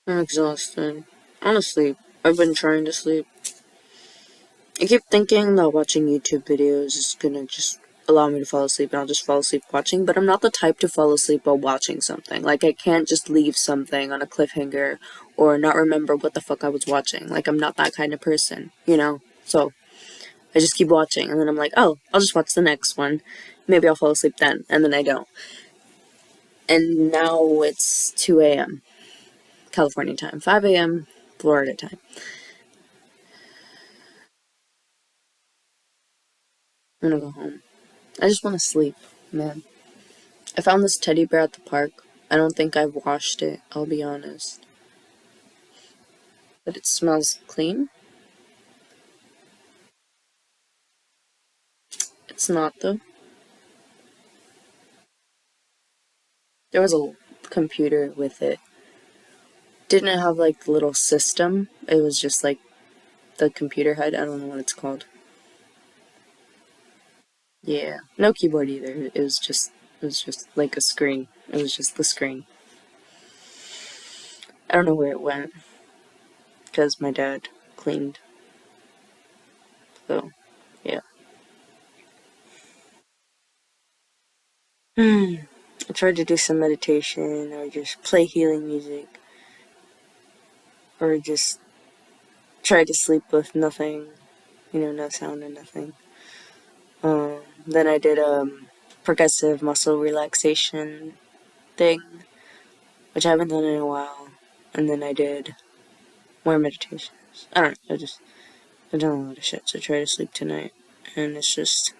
I'm exhausted. Honestly, I've been trying to sleep. I keep thinking that watching YouTube videos is gonna just allow me to fall asleep and I'll just fall asleep watching, but I'm not the type to fall asleep while watching something. Like, I can't just leave something on a cliffhanger or not remember what the fuck I was watching. Like, I'm not that kind of person, you know? So, I just keep watching and then I'm like, oh, I'll just watch the next one. Maybe I'll fall asleep then, and then I don't. And now it's 2 a.m. California time, 5 a.m. Florida time. I'm gonna go home. I just want to sleep, man. I found this teddy bear at the park. I don't think I've washed it, I'll be honest. But it smells clean. It's not, though. There was a computer with it. Didn't have, like, the little system. It was just, like, the computer head. I don't know what it's called. Yeah. No keyboard either. It was just like a screen. It was just the screen. I don't know where it went. Because my dad cleaned. So, yeah. I tried to do some meditation or just play healing music or just try to sleep with nothing, no sound and nothing. Then I did a progressive muscle relaxation thing, which I haven't done in a while. And then I did more meditations. I don't know, I've done a lot of shit to try to sleep tonight. And it's just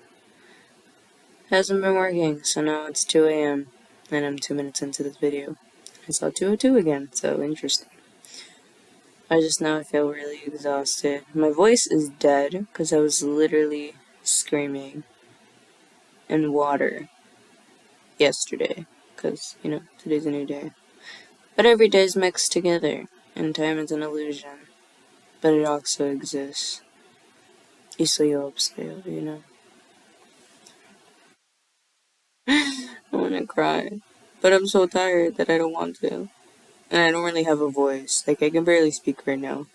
hasn't been working, so now it's 2 a.m. and I'm 2 minutes into this video. I saw 2:02 again, so interesting. I just now feel really exhausted. My voice is dead because I was literally screaming in water yesterday because, today's a new day. But every day's mixed together, and time is an illusion. But it also exists. Isoyo upscale. I wanna cry. But I'm so tired that I don't want to. And I don't really have a voice. Like, I can barely speak right now.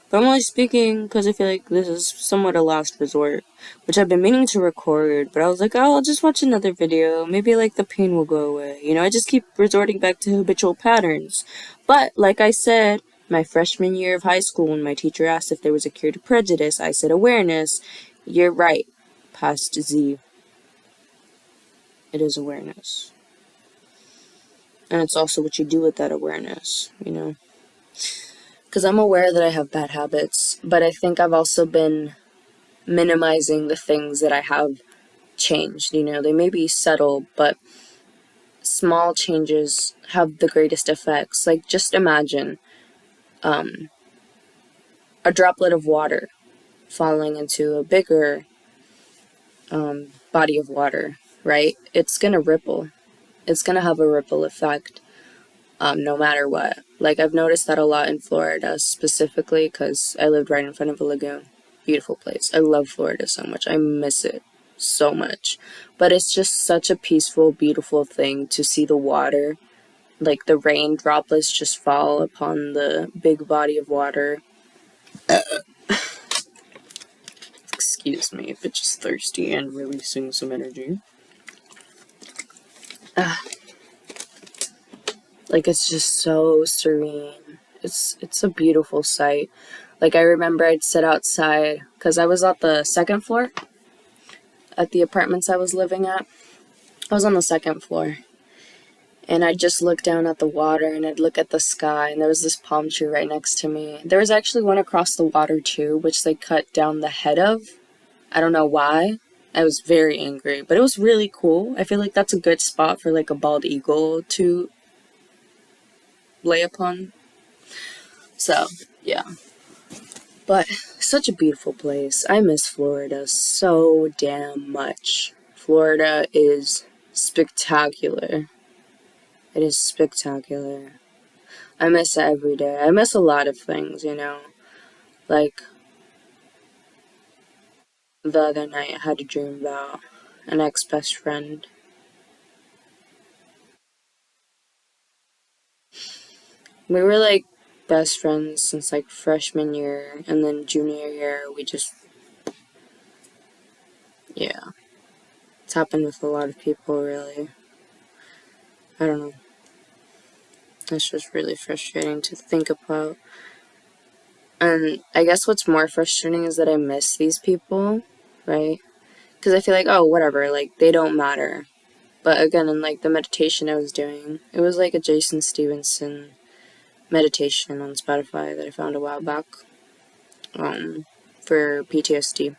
But I'm only speaking because I feel like this is somewhat a last resort, which I've been meaning to record, but I was like, oh, I'll just watch another video. Maybe, like, the pain will go away. I just keep resorting back to habitual patterns. But, like I said, my freshman year of high school, when my teacher asked if there was a cure to prejudice, I said awareness. You're right. Past Z. It is awareness. And it's also what you do with that awareness. Because I'm aware that I have bad habits, but I think I've also been minimizing the things that I have changed. They may be subtle, but small changes have the greatest effects. Like, just imagine a droplet of water falling into a bigger body of water, right? It's gonna ripple. It's gonna have a ripple effect, no matter what. Like, I've noticed that a lot in Florida, specifically because I lived right in front of a lagoon. Beautiful place. I love Florida so much. I miss it so much. But it's just such a peaceful, beautiful thing to see the water, like the rain droplets just fall upon the big body of water. Excuse me if it's just thirsty and releasing some energy. Like, it's just so serene. It's a beautiful sight. Like, I remember I'd sit outside because I was at the second floor at the apartments I was living at. I was on the second floor. And I'd just look down at the water and I'd look at the sky, and there was this palm tree right next to me. There was actually one across the water too, which they cut down the head of. I don't know why. I was very angry, but it was really cool. I feel like that's a good spot for like a bald eagle to lay upon. So, yeah. But such a beautiful place. I miss Florida so damn much. Florida is spectacular. It is spectacular. I miss it every day. I miss a lot of things. Like, the other night I had a dream about an ex-best friend. We were like best friends since like freshman year, and then junior year we just, yeah. It's happened with a lot of people, really. I don't know. It's just really frustrating to think about. And I guess what's more frustrating is that I miss these people, right? Because I feel like, oh, whatever, like, they don't matter. But again, in, like, the meditation I was doing, it was, like, a Jason Stevenson meditation on Spotify that I found a while back, for PTSD.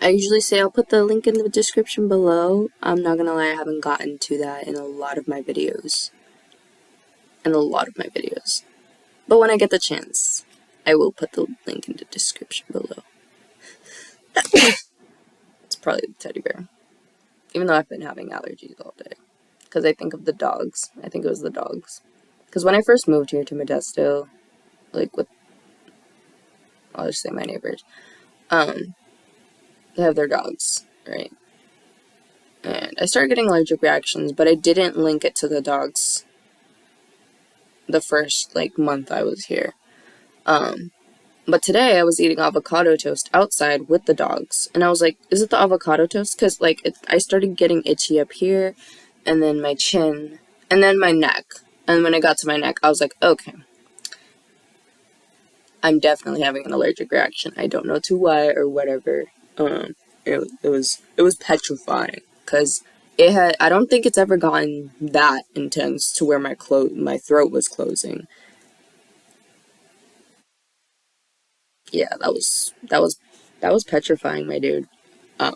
I usually say I'll put the link in the description below. I'm not gonna lie, I haven't gotten to that in a lot of my videos. But when I get the chance, I will put the link in the description below. It's probably the teddy bear. Even though I've been having allergies all day. Because I think of the dogs. I think it was the dogs. Because when I first moved here to Modesto, like with, I'll just say my neighbors, they have their dogs, right? And I started getting allergic reactions, but I didn't link it to the dogs the first, like, month I was here. But today I was eating avocado toast outside with the dogs, and I was like, is it the avocado toast? Because, like, I started getting itchy up here, and then my chin, and then my neck. And when I got to my neck, I was like, okay, I'm definitely having an allergic reaction. I don't know to why or whatever. It was petrifying, because I don't think it's ever gotten that intense to where my throat was closing. Yeah, that was petrifying, my dude. Um,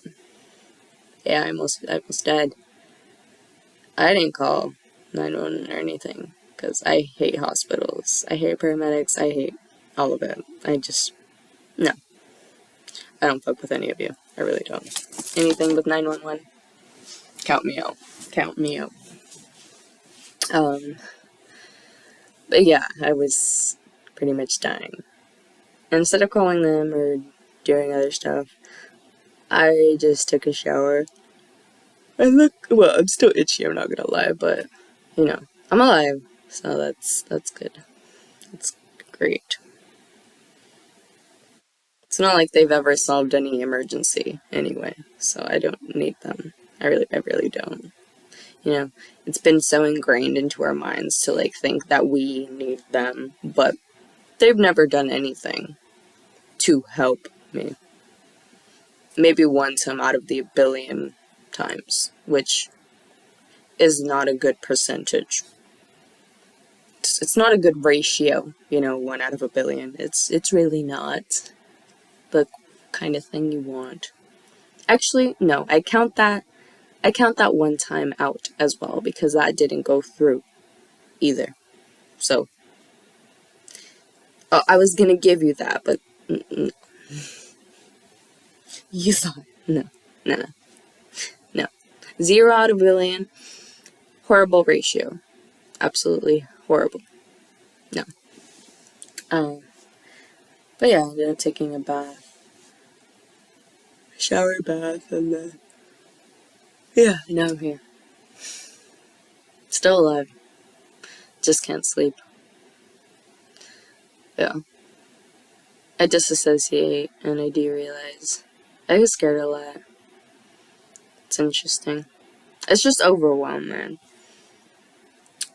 yeah, I almost died. I didn't call 911 or anything, because I hate hospitals. I hate paramedics. I hate all of it. No, I don't fuck with any of you. I really don't. Anything with 911, count me out. Count me out. Um, but yeah, I was pretty much dying. Instead of calling them or doing other stuff, I just took a shower. And look, well, I'm still itchy, I'm not gonna lie, but, you know, I'm alive, so that's good. That's great. It's not like they've ever solved any emergency anyway, so I don't need them. I really don't. You know, it's been so ingrained into our minds to, like, think that we need them, but they've never done anything to help me. Maybe one time out of the billion times, which is not a good percentage. It's not a good ratio, you know, 1 out of 1 billion. It's really not the kind of thing you want. Actually, no, I count that one time out as well, because that didn't go through either. So, I was gonna give you that, but you thought, no, no, no, no. 0 out of 1 billion, horrible ratio. Absolutely horrible. No. Um, but yeah, I ended up taking a bath, shower bath, and then, yeah, now I'm here. Still alive. Just can't sleep. Yeah. I disassociate and I do realize I get scared a lot. It's interesting. It's just overwhelmed, man.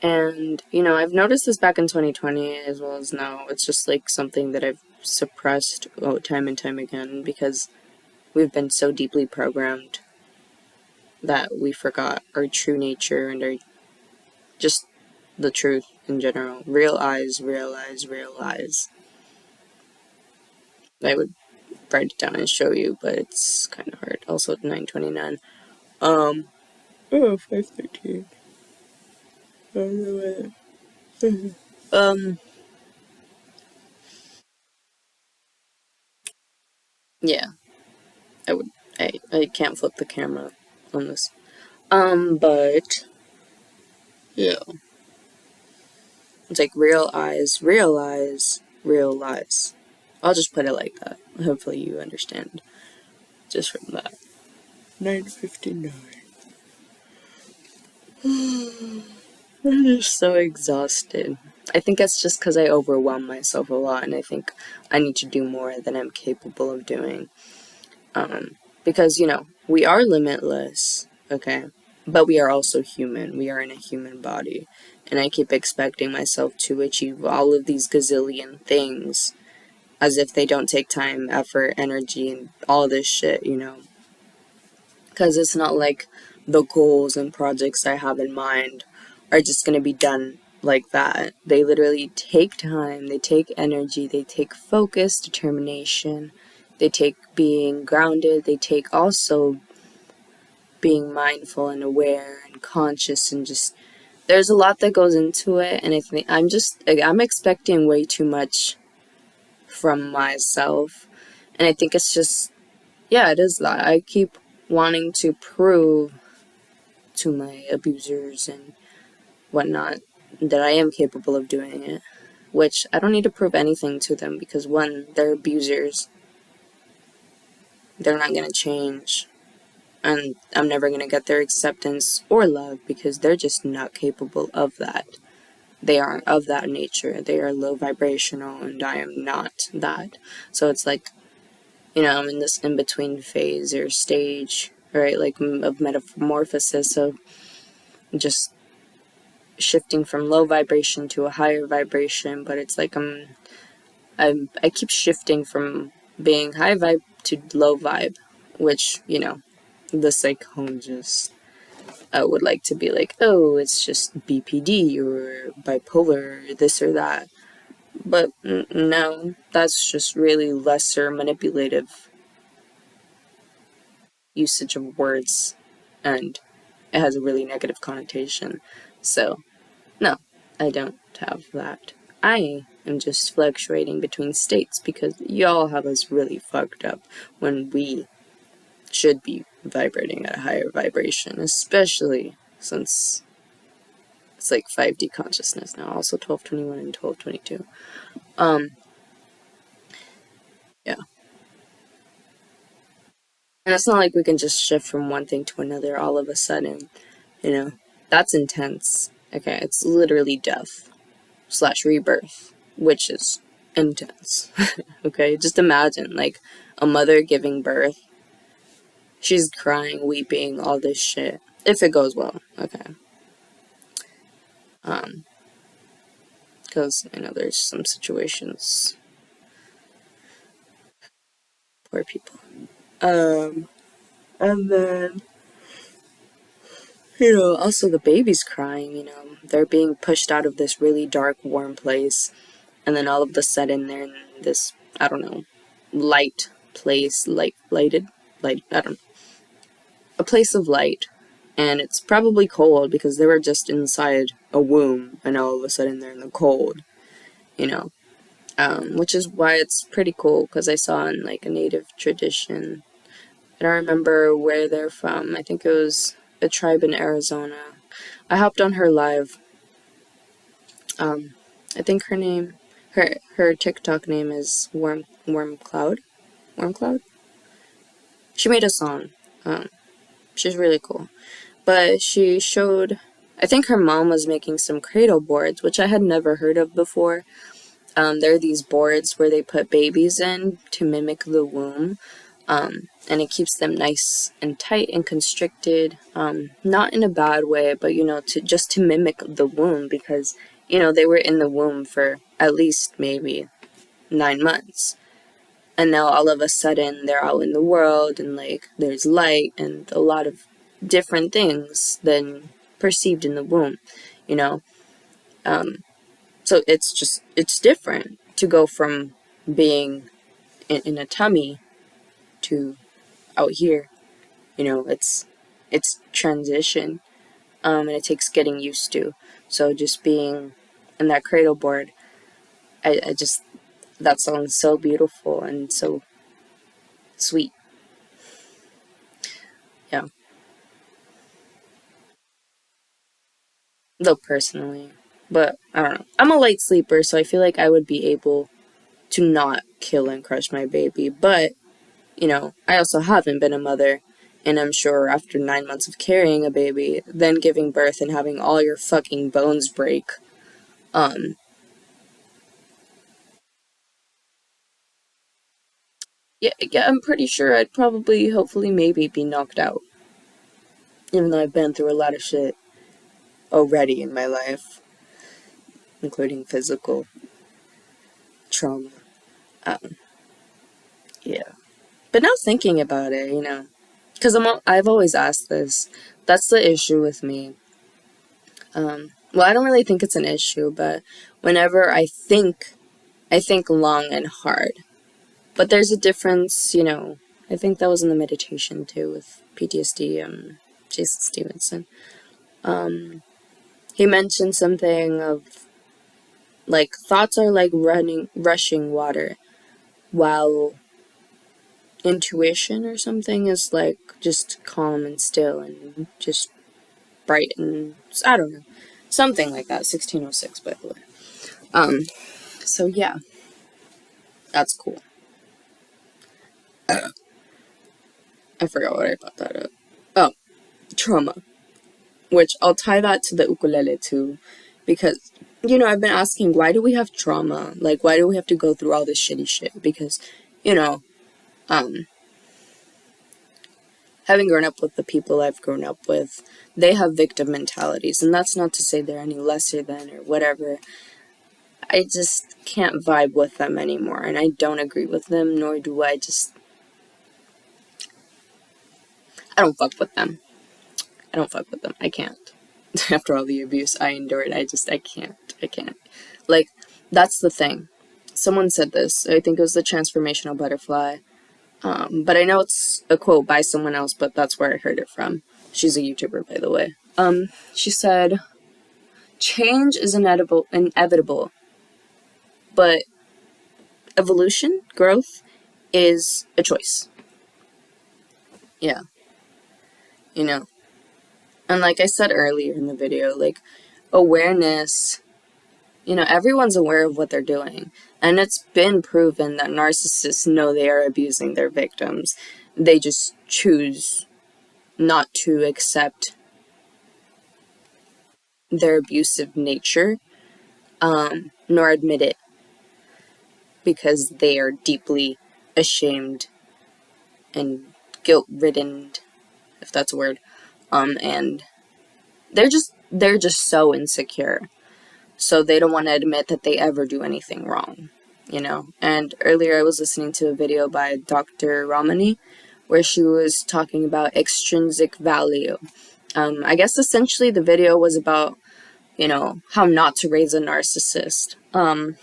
And, you know, I've noticed this back in 2020 as well as now. It's just like something that I've suppressed time and time again, because we've been so deeply programmed that we forgot our true nature and our just the truth in general. Real eyes, real eyes, real eyes. I would write it down and show you, but it's kind of hard. Also, 9:29. Oh, 5:13. I don't know whether. Yeah, I would. I can't flip the camera on this. But yeah, it's like real eyes, real eyes, real lies. I'll just put it like that. Hopefully, you understand just from that. 9:59. I'm just so exhausted. I think it's just because I overwhelm myself a lot, and I think I need to do more than I'm capable of doing. Because, we are limitless, okay? But we are also human. We are in a human body. And I keep expecting myself to achieve all of these gazillion things as if they don't take time, effort, energy, and all this shit. Because it's not like the goals and projects I have in mind are just going to be done like that. They literally take time, they take energy, they take focus, determination, they take being grounded, they take also being mindful and aware and conscious, and just there's a lot that goes into it. And I think I'm expecting way too much from myself, and I think it's just, yeah, it is that I keep wanting to prove to my abusers and whatnot that I am capable of doing it, which I don't need to prove anything to them, because one, they're abusers, they're not gonna change, and I'm never gonna get their acceptance or love because they're just not capable of that. They aren't of that nature. They are low vibrational, and I am not that. So it's like, I'm in this in between phase or stage, right? Like of metamorphosis, of just shifting from low vibration to a higher vibration. But it's like I keep shifting from being high vibe to low vibe, which the psychologist would like to be like, oh, it's just BPD or bipolar, or this or that. But no, that's just really lesser manipulative usage of words, and it has a really negative connotation. So, no, I don't have that. I am just fluctuating between states because y'all have us really fucked up when we should be vibrating at a higher vibration, especially since it's like 5D consciousness now, also 1221 and 1222. Yeah. And it's not like we can just shift from one thing to another all of a sudden, you know? That's intense. Okay, it's literally death slash rebirth, which is intense. Okay, just imagine, like, a mother giving birth. She's crying, weeping, all this shit. If it goes well, okay. Because, there's some situations. Poor people. And then, also the baby's crying. They're being pushed out of this really dark, warm place. And then all of a sudden they're in this, I don't know, light place, lighted, I don't know, a place of light. And it's probably cold because they were just inside a womb, and all of a sudden they're in the cold, you know. Which is why it's pretty cool, because I saw in like a native tradition. I don't remember where they're from. I think it was a tribe in Arizona. I hopped on her live. I think her TikTok name is Warm Cloud. Warm Cloud. She made a song. She's really cool. But she showed, I think her mom was making some cradle boards, which I had never heard of before. There are these boards where they put babies in to mimic the womb. And it keeps them nice and tight and constricted, not in a bad way, but to mimic the womb, because they were in the womb for at least maybe 9 months, and now all of a sudden they're out in the world, and like there's light and a lot of different things than perceived in the womb, you know. So it's different to go from being in a tummy to out here. It's transition, and it takes getting used to. So just being in that cradle board, I just, that song's so beautiful and so sweet. Yeah. Though personally, but I don't know. I'm a light sleeper, so I feel like I would be able to not kill and crush my baby. But I also haven't been a mother, And I'm sure after 9 months of carrying a baby, then giving birth and having all your fucking bones break, yeah, I'm pretty sure I'd probably, hopefully, maybe be knocked out. Even though I've been through a lot of shit already in my life, including physical trauma. Yeah. But now thinking about it, because I've always asked this. That's the issue with me. Well, I don't really think it's an issue, but whenever I think long and hard. But there's a difference, I think that was in the meditation too with PTSD, Jason Stevenson. He mentioned something of like thoughts are like rushing water, while intuition or something is like just calm and still and just bright and I don't know. Something like that. 1606, by the way. So yeah, that's cool. I forgot what I brought that up. Oh, trauma. Which I'll tie that to the ukulele too. Because, I've been asking, why do we have trauma? Like, why do we have to go through all this shitty shit? Because, having grown up with the people I've grown up with, they have victim mentalities. And that's not to say they're any lesser than or whatever. I just can't vibe with them anymore. And I don't agree with them, nor do I I don't fuck with them. I don't fuck with them. I can't. After all the abuse I endured, I can't. I can't. Like, that's the thing. Someone said this. I think it was the transformational butterfly. But I know it's a quote by someone else, but that's where I heard it from. She's a YouTuber, by the way. She said, change is inevitable, but evolution, growth, is a choice. Yeah. And like I said earlier in the video, like, awareness, everyone's aware of what they're doing. And it's been proven that narcissists know they are abusing their victims. They just choose not to accept their abusive nature, nor admit it, because they are deeply ashamed and guilt-ridden, if that's a word. And they're just so insecure. So they don't want to admit that they ever do anything wrong, And earlier I was listening to a video by Dr. Ramani where she was talking about extrinsic value. I guess essentially the video was about, how not to raise a narcissist. But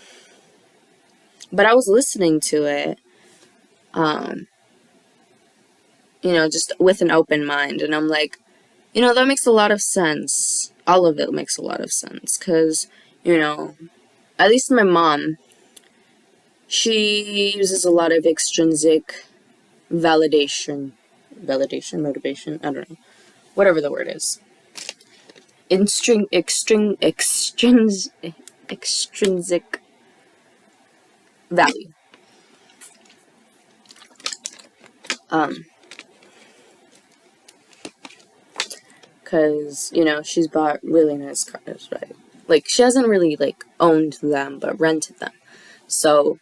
I was listening to it, just with an open mind. And I'm like, that makes a lot of sense. All of it makes a lot of sense. Because, at least my mom, she uses a lot of extrinsic validation, motivation, I don't know, whatever the word is. Extrinsic value. Because, she's bought really nice cars, right? Like, she hasn't really, like, owned them, but rented them. So,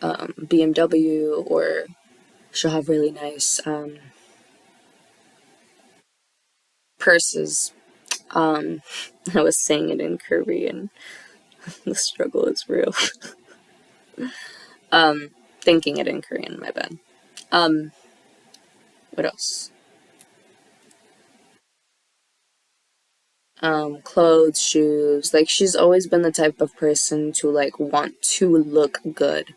BMW, or she'll have really nice, purses. I was saying it in Korean. The struggle is real. Thinking it in Korean, my bad. What else? Clothes, shoes. Like, she's always been the type of person to, like, want to look good.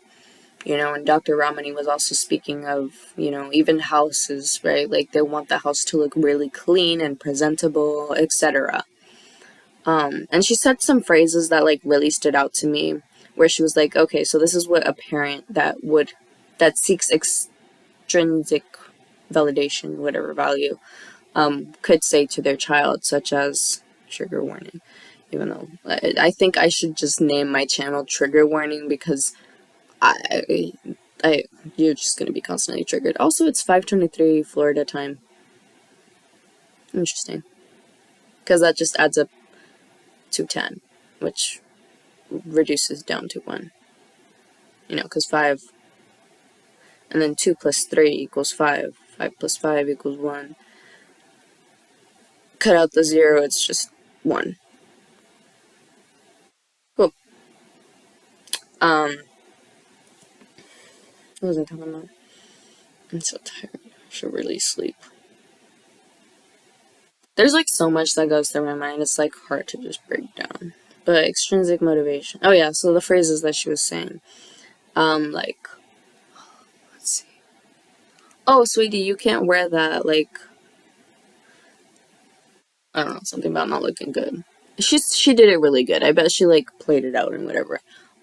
And Dr. Ramani was also speaking of, even houses, right? Like, they want the house to look really clean and presentable, etc. And she said some phrases that, like, really stood out to me, where she was like, okay, so this is what a parent that seeks extrinsic validation, whatever value, could say to their child, such as trigger warning. Even though I think I should just name my channel Trigger Warning, because you're just gonna be constantly triggered. Also, it's 5:23 Florida time. Interesting. Because that just adds up to 10, which reduces down to 1. Because 5, and then 2 plus 3 equals 5. 5 plus 5 equals 1. Cut out the 0, it's just 1. Cool. What was I talking about? I'm so tired. I should really sleep. There's like so much that goes through my mind, it's like hard to just break down. But extrinsic motivation. Oh yeah, so the phrases that she was saying. Like, let's see. Oh, sweetie, you can't wear that, like, I don't know, something about not looking good. She did it really good. I bet she, like, played it out and whatever.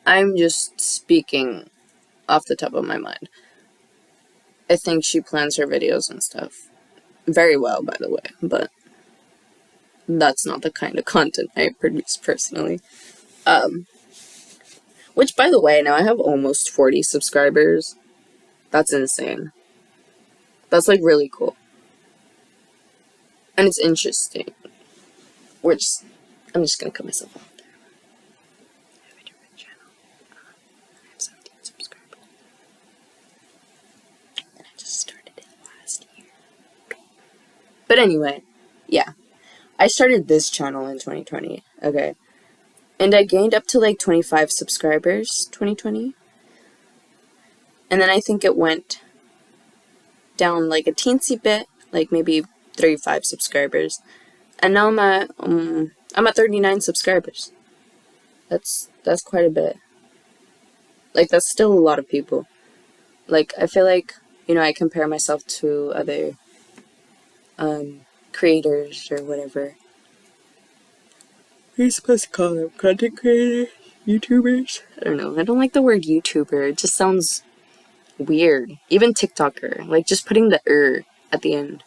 I'm just speaking off the top of my mind. I think she plans her videos and stuff very well, by the way, but that's not the kind of content I produce personally. Which, by the way, now I have almost 40 subscribers. That's insane. That's, like, really cool. And it's interesting. I'm just gonna cut myself off there. I have a different channel. I have 17 subscribers. And I just started it last year. But anyway, yeah. I started this channel in 2020, okay? And I gained up to like 25 subscribers, 2020. And then I think it went down like a teensy bit, like maybe 35 subscribers. And now I'm at 39 subscribers. That's quite a bit. Like, that's still a lot of people. Like, I feel like, I compare myself to other creators or whatever. You're supposed to call them content creators, YouTubers. I don't know. I don't like the word YouTuber. It just sounds weird. Even TikToker. Like, just putting the at the end.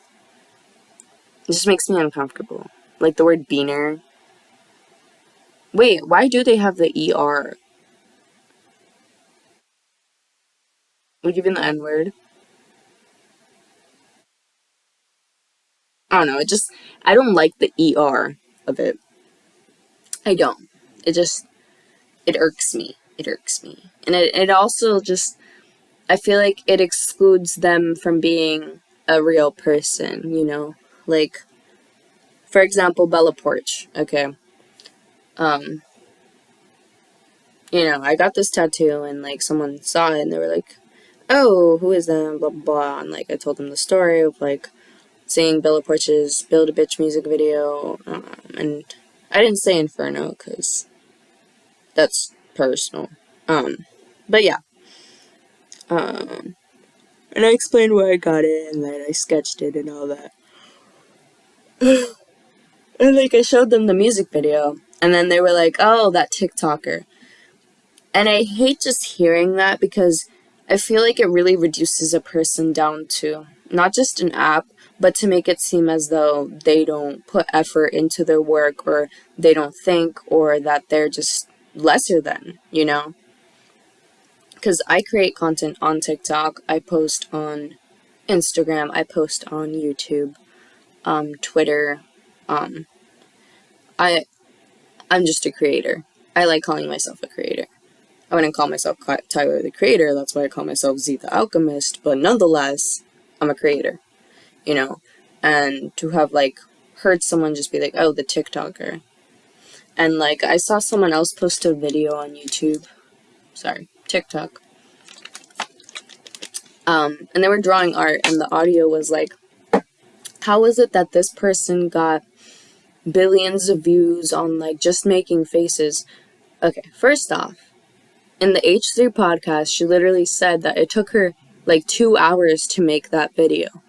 It just makes me uncomfortable. Like the word beaner. Wait, why do they have the ER? Like, even the N-word? I don't know. I don't like the ER of it. I don't. It irks me. It irks me. And it also just, I feel like it excludes them from being a real person, Like, for example, Bella Porch, okay? I got this tattoo and, like, someone saw it and they were like, oh, who is that, blah, blah, blah. And, like, I told them the story of, like, seeing Bella Porch's Build a Bitch music video, and I didn't say Inferno, because that's personal. But yeah. And I explained where I got it, and that I sketched it and all that. And, like, I showed them the music video, and then they were like, oh, that TikToker. And I hate just hearing that, because I feel like it really reduces a person down to not just an app, but to make it seem as though they don't put effort into their work, or they don't think, or that they're just lesser than, Because I create content on TikTok, I post on Instagram, I post on YouTube, Twitter. I'm just a creator. I like calling myself a creator. I wouldn't call myself Tyler the Creator, that's why I call myself Z the Alchemist, but nonetheless, I'm a creator, And to have, like, heard someone just be like, oh, the TikToker. And, like, I saw someone else post a video on YouTube. Sorry, TikTok. And they were drawing art, and the audio was like, how is it that this person got billions of views on, like, just making faces? Okay, first off, in the H3 podcast, she literally said that it took her, like, 2 hours to make that video.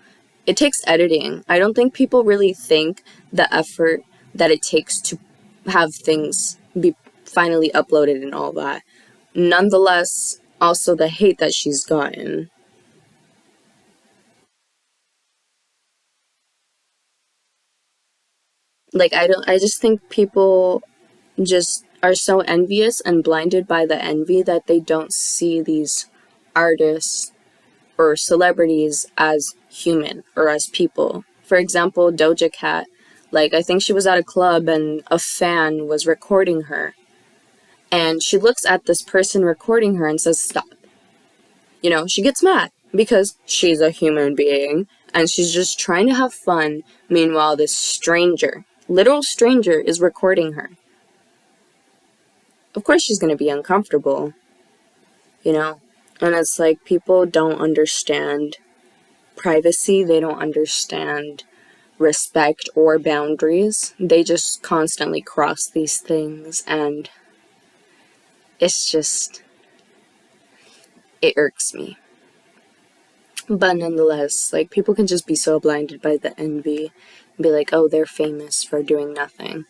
It takes editing. I don't think people really think the effort that it takes to have things be finally uploaded and all that. Nonetheless, also the hate that she's gotten. Like, I just think people just are so envious and blinded by the envy that they don't see these artists or celebrities as human or as people. For example, Doja Cat. Like, I think she was at a club and a fan was recording her. And she looks at this person recording her and says, stop. You know, she gets mad because she's a human being and she's just trying to have fun. Meanwhile, this stranger, literal stranger, is recording her. Of course she's going to be uncomfortable, you know? And it's like people don't understand privacy. They don't understand respect or boundaries. They just constantly cross these things, and it's just, it irks me. But nonetheless, like, people can just be so blinded by the envy and be like, oh, they're famous for doing nothing.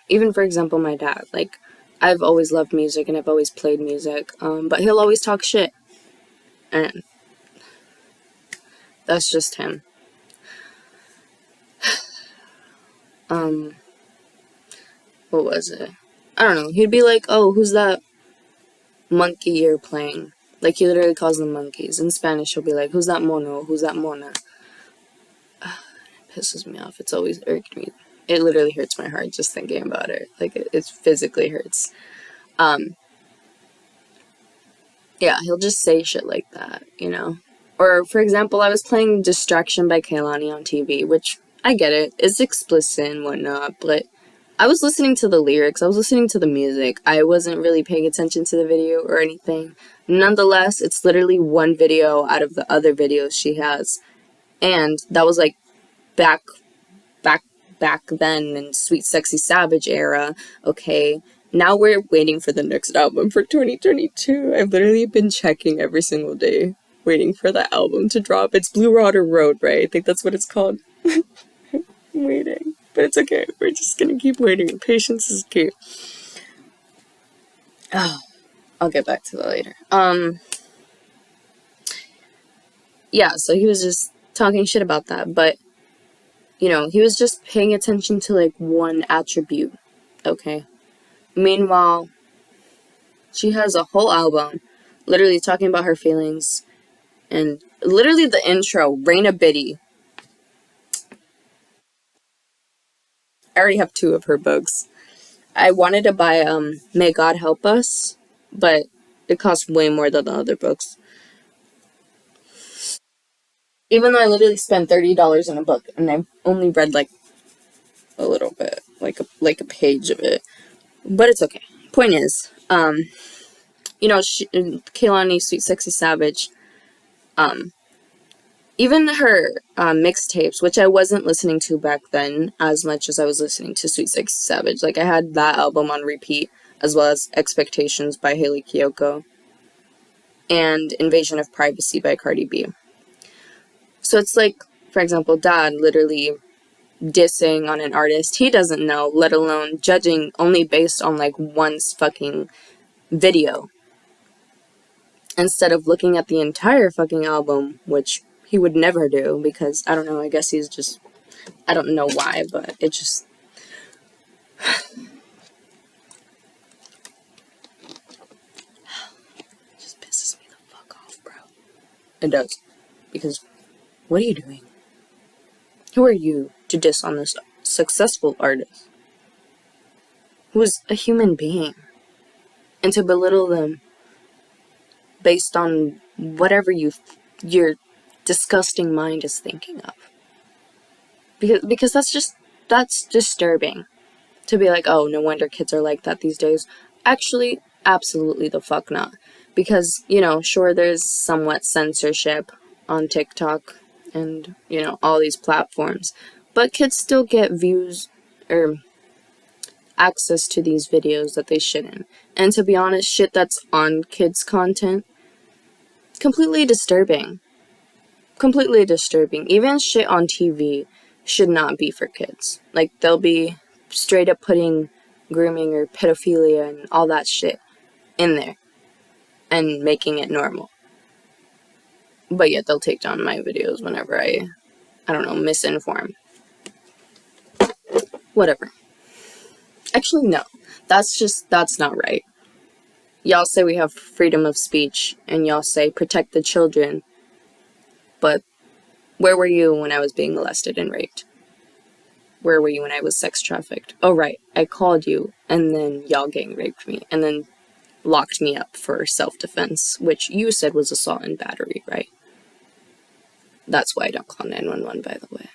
Even, for example, my dad, like, I've always loved music and I've always played music, but he'll always talk shit. And that's just him. What was it? I don't know. He'd be like, oh, who's that monkey you're playing? Like, he literally calls them monkeys. In Spanish, he'll be like, who's that mono? Who's that mona? It pisses me off. It's always irked me. It literally hurts my heart just thinking about it. Like, it physically hurts. Yeah, he'll just say shit like that, you know? Or, for example, I was playing Distraction by Kehlani on TV, which, I get it. It's explicit and whatnot, but I was listening to the lyrics. I was listening to the music. I wasn't really paying attention to the video or anything. Nonetheless, it's literally one video out of the other videos she has. And that was, like, back then in Sweet Sexy Savage era, okay? Now we're waiting for the next album for 2022. I've literally been checking every single day, waiting for the album to drop. It's Blue Water Road, right? I think that's what it's called. I'm waiting. But it's okay. We're just gonna keep waiting. Patience is key. Oh, I'll get back to that later. Yeah, so he was just talking shit about that, but, you know, he was just paying attention to, like, one attribute, okay? Meanwhile, she has a whole album literally talking about her feelings, and literally the intro, Raina Biddy. I already have 2 of her books. I wanted to buy May God Help Us, but it costs way more than the other books. Even though I literally spent $30 on a book, and I've only read, like, a little bit, like a page of it. But it's okay. Point is, you know, Kehlani, Sweet Sexy Savage, even her mixtapes, which I wasn't listening to back then as much as I was listening to Sweet Sexy Savage. Like, I had that album on repeat, as well as Expectations by Hayley Kiyoko and Invasion of Privacy by Cardi B. So it's like, for example, Dad literally dissing on an artist he doesn't know, let alone judging only based on, like, one fucking video, instead of looking at the entire fucking album, which he would never do, because, I don't know, I guess he's just, I don't know why, but it just, just pisses me the fuck off, bro. It does. Because, what are you doing? Who are you to diss on this successful artist who is a human being, and to belittle them based on whatever your disgusting mind is thinking of? Because that's disturbing. To be like, oh, no wonder kids are like that these days. Actually, absolutely the fuck not. Because, you know, sure, there's somewhat censorship on TikTok and, you know, all these platforms, but kids still get views or access to these videos that they shouldn't. And to be honest, shit that's on kids' content, completely disturbing. Completely disturbing. Even shit on TV should not be for kids. Like, they'll be straight up putting grooming or pedophilia and all that shit in there and making it normal. But yet they'll take down my videos whenever I don't know, misinform. Whatever. Actually, no. That's not right. Y'all say we have freedom of speech, and y'all say protect the children, but where were you when I was being molested and raped? Where were you when I was sex trafficked? Oh, right, I called you, and then y'all gang raped me, and then locked me up for self-defense, which you said was assault and battery, right? That's why I don't call 911, by the way.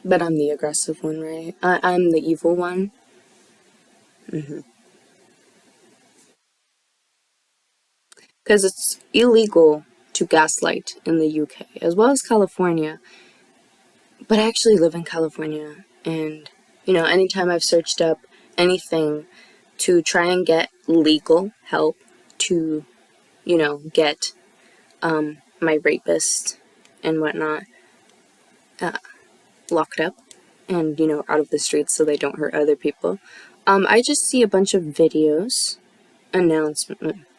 But I'm the aggressive one, right? I'm the evil one. Because it's illegal to gaslight in the UK, as well as California. But I actually live in California, and, anytime I've searched up anything to try and get legal help to, get my rapist and whatnot locked up and, out of the streets so they don't hurt other people, I just see a bunch of videos,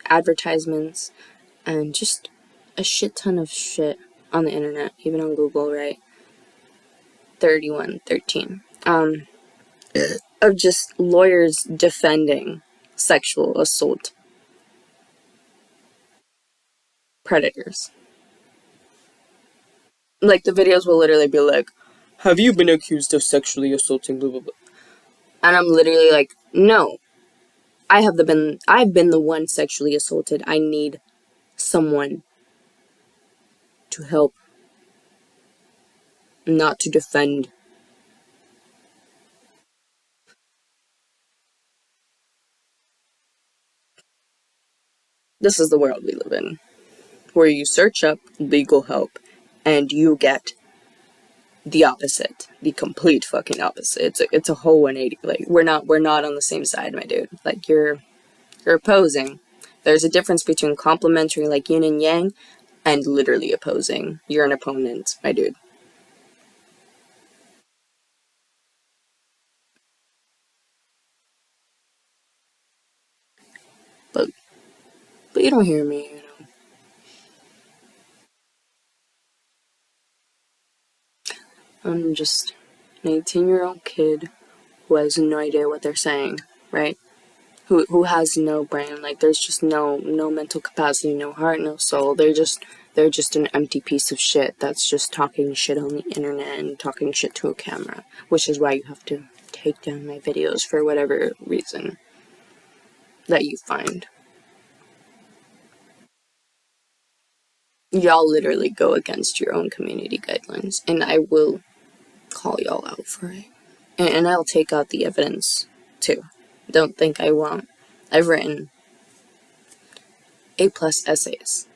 advertisements, and just a shit ton of shit on the internet, even on Google, right? 3113. Of just lawyers defending sexual assault predators. Like, the videos will literally be like, have you been accused of sexually assaulting blah blah blah? And I'm literally like, no. I've been the one sexually assaulted. I need someone to help, not to defend. This is the world we live in, where you search up legal help and you get the opposite, the complete fucking opposite. It's a whole 180. Like, we're not on the same side, my dude. Like, you're opposing. There's a difference between complementary, like yin and yang, and literally opposing. You're an opponent, my dude. But you don't hear me. I'm just an 18-year-old kid who has no idea what they're saying, right? Who has no brain. Like, there's just no mental capacity, no heart, no soul. They're just an empty piece of shit that's just talking shit on the internet and talking shit to a camera, which is why you have to take down my videos for whatever reason that you find. Y'all literally go against your own community guidelines, and I will call y'all out for it. And I'll take out the evidence, too. Don't think I won't. I've written A+ essays,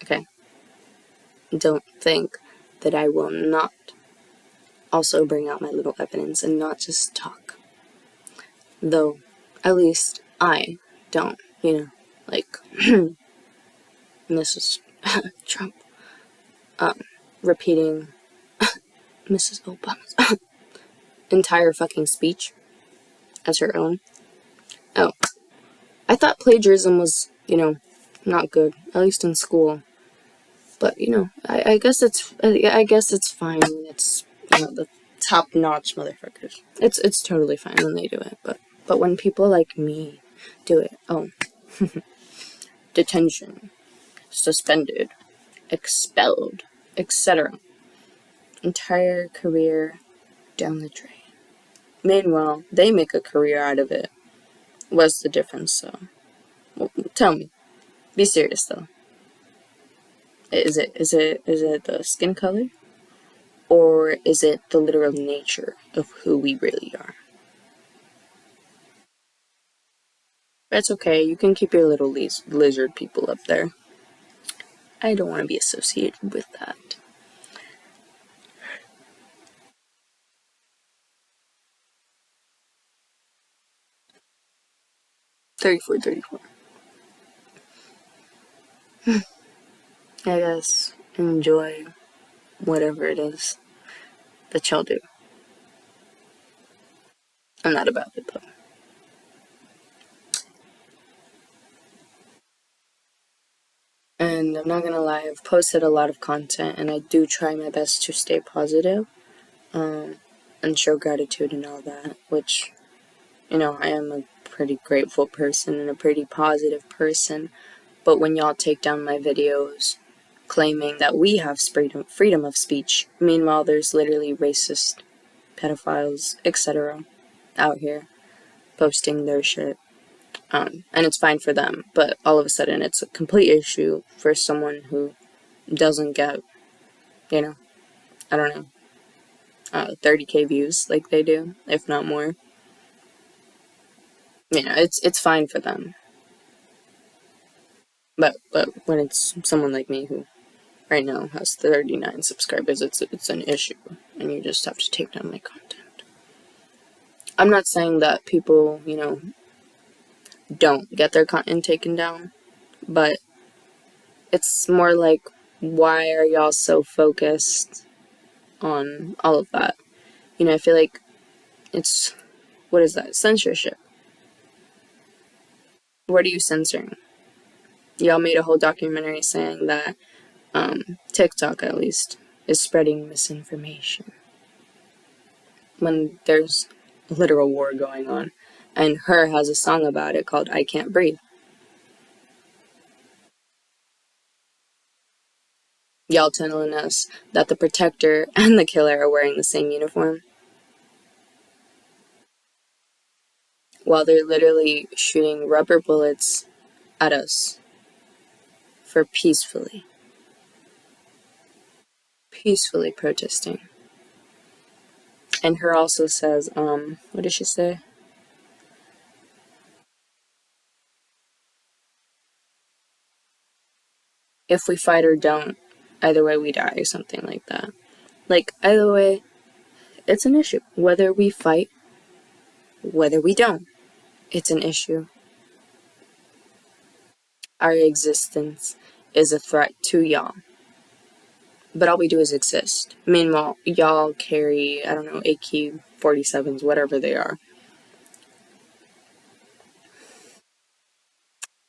okay? Don't think that I will not also bring out my little evidence and not just talk. Though, at least I don't, like, Mrs. Trump, repeating Mrs. Obama's entire fucking speech as her own. Oh, I thought plagiarism was, not good, at least in school. But, I guess it's fine when it's, the top-notch motherfuckers. It's totally fine when they do it, but when people like me do it, oh, detention, suspended, expelled, etc. Entire career down the drain. Meanwhile, they make a career out of it. What's the difference, though? Well, tell me. Be serious, though. Is it the skin color? Or is it the literal nature of who we really are? That's okay. You can keep your little lizard people up there. I don't want to be associated with that. 34, 34. I guess enjoy whatever it is that y'all do. I'm not about it, though. And I'm not gonna lie, I've posted a lot of content, and I do try my best to stay positive, and show gratitude and all that, which, I am a pretty grateful person and a pretty positive person. But when y'all take down my videos claiming that we have freedom of speech, meanwhile there's literally racist pedophiles, etc. out here posting their shit. And it's fine for them, but all of a sudden it's a complete issue for someone who doesn't get, I don't know, 30K views like they do, if not more. It's fine for them. But when it's someone like me who right now has 39 subscribers, it's an issue, and you just have to take down my content. I'm not saying that people, don't get their content taken down, but it's more like, why are y'all so focused on all of that? I feel like it's, what is that? Censorship. What are you censoring? Y'all made a whole documentary saying that TikTok, at least, is spreading misinformation when there's a literal war going on. And Her has a song about it called I Can't Breathe. Y'all telling us that the protector and the killer are wearing the same uniform, while they're literally shooting rubber bullets at us for peacefully protesting. And Her also says, what did she say? If we fight or don't, either way we die, or something like that. Like, either way, it's an issue. Whether we fight, whether we don't, it's an issue. Our existence is a threat to y'all. But all we do is exist. Meanwhile, y'all carry, I don't know, AK-47s, whatever they are,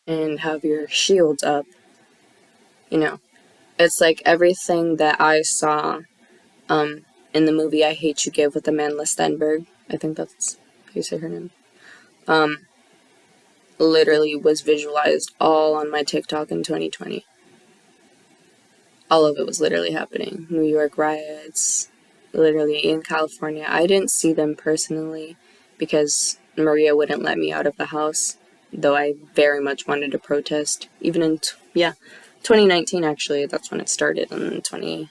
and have your shields up. It's like everything that I saw in the movie I Hate You Give with Amanda Stenberg, I think that's how you say her name, literally was visualized all on my TikTok in 2020. All of it was literally happening. New York riots, literally in California. I didn't see them personally because Maria wouldn't let me out of the house, though I very much wanted to protest. Even in, 2019 actually, that's when it started, in 2020,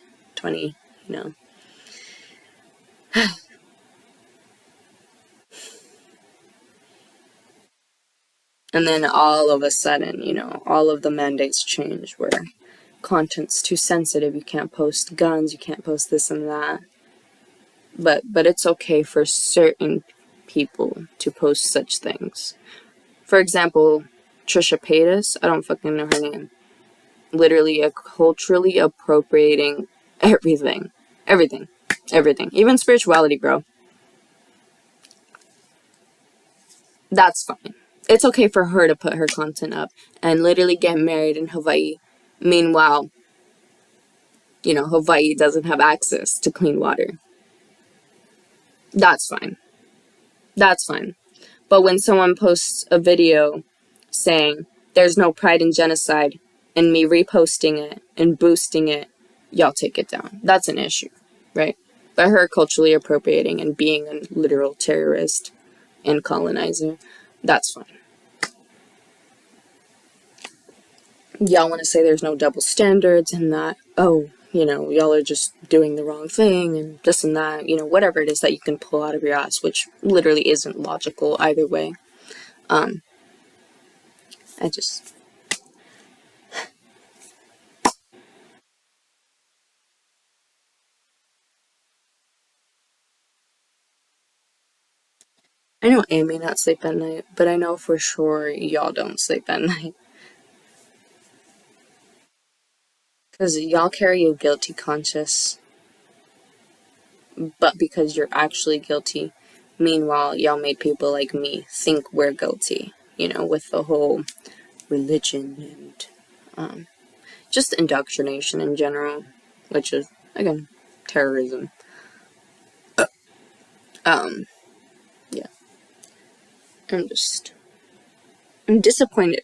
And then all of a sudden, all of the mandates change where content's too sensitive, you can't post guns, you can't post this and that. But it's okay for certain people to post such things. For example, Trisha Paytas, I don't fucking know her name, literally culturally appropriating everything. Everything. Even spirituality, bro. That's fine. It's okay for her to put her content up and literally get married in Hawaii. Meanwhile, Hawaii doesn't have access to clean water. That's fine. But when someone posts a video saying there's no pride in genocide, and me reposting it and boosting it, y'all take it down. That's an issue, right? But her culturally appropriating and being a literal terrorist and colonizer, that's fine. Y'all want to say there's no double standards and that, y'all are just doing the wrong thing and this and that, whatever it is that you can pull out of your ass, which literally isn't logical either way. I know Amy not sleep at night, but I know for sure y'all don't sleep at night. Because y'all carry a guilty conscience, but because you're actually guilty. Meanwhile, y'all made people like me think we're guilty, with the whole religion and just indoctrination in general, which is, again, terrorism. Yeah. I'm disappointed.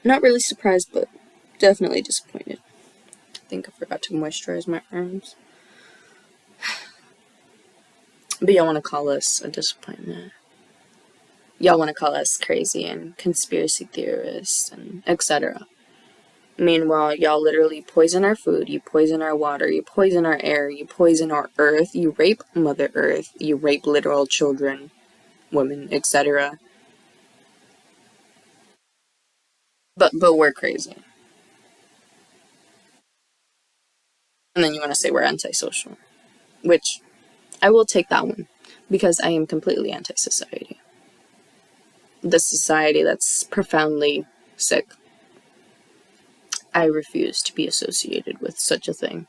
Not really surprised, but definitely disappointed. I think I forgot to moisturize my arms. But y'all want to call us a disappointment. Y'all want to call us crazy and conspiracy theorists and etc. Meanwhile, y'all literally poison our food, you poison our water, you poison our air, you poison our earth, you rape Mother Earth, you rape literal children, women, etc. But we're crazy. And then you want to say we're antisocial, which I will take that one because I am completely anti-society. The society that's profoundly sick. I refuse to be associated with such a thing.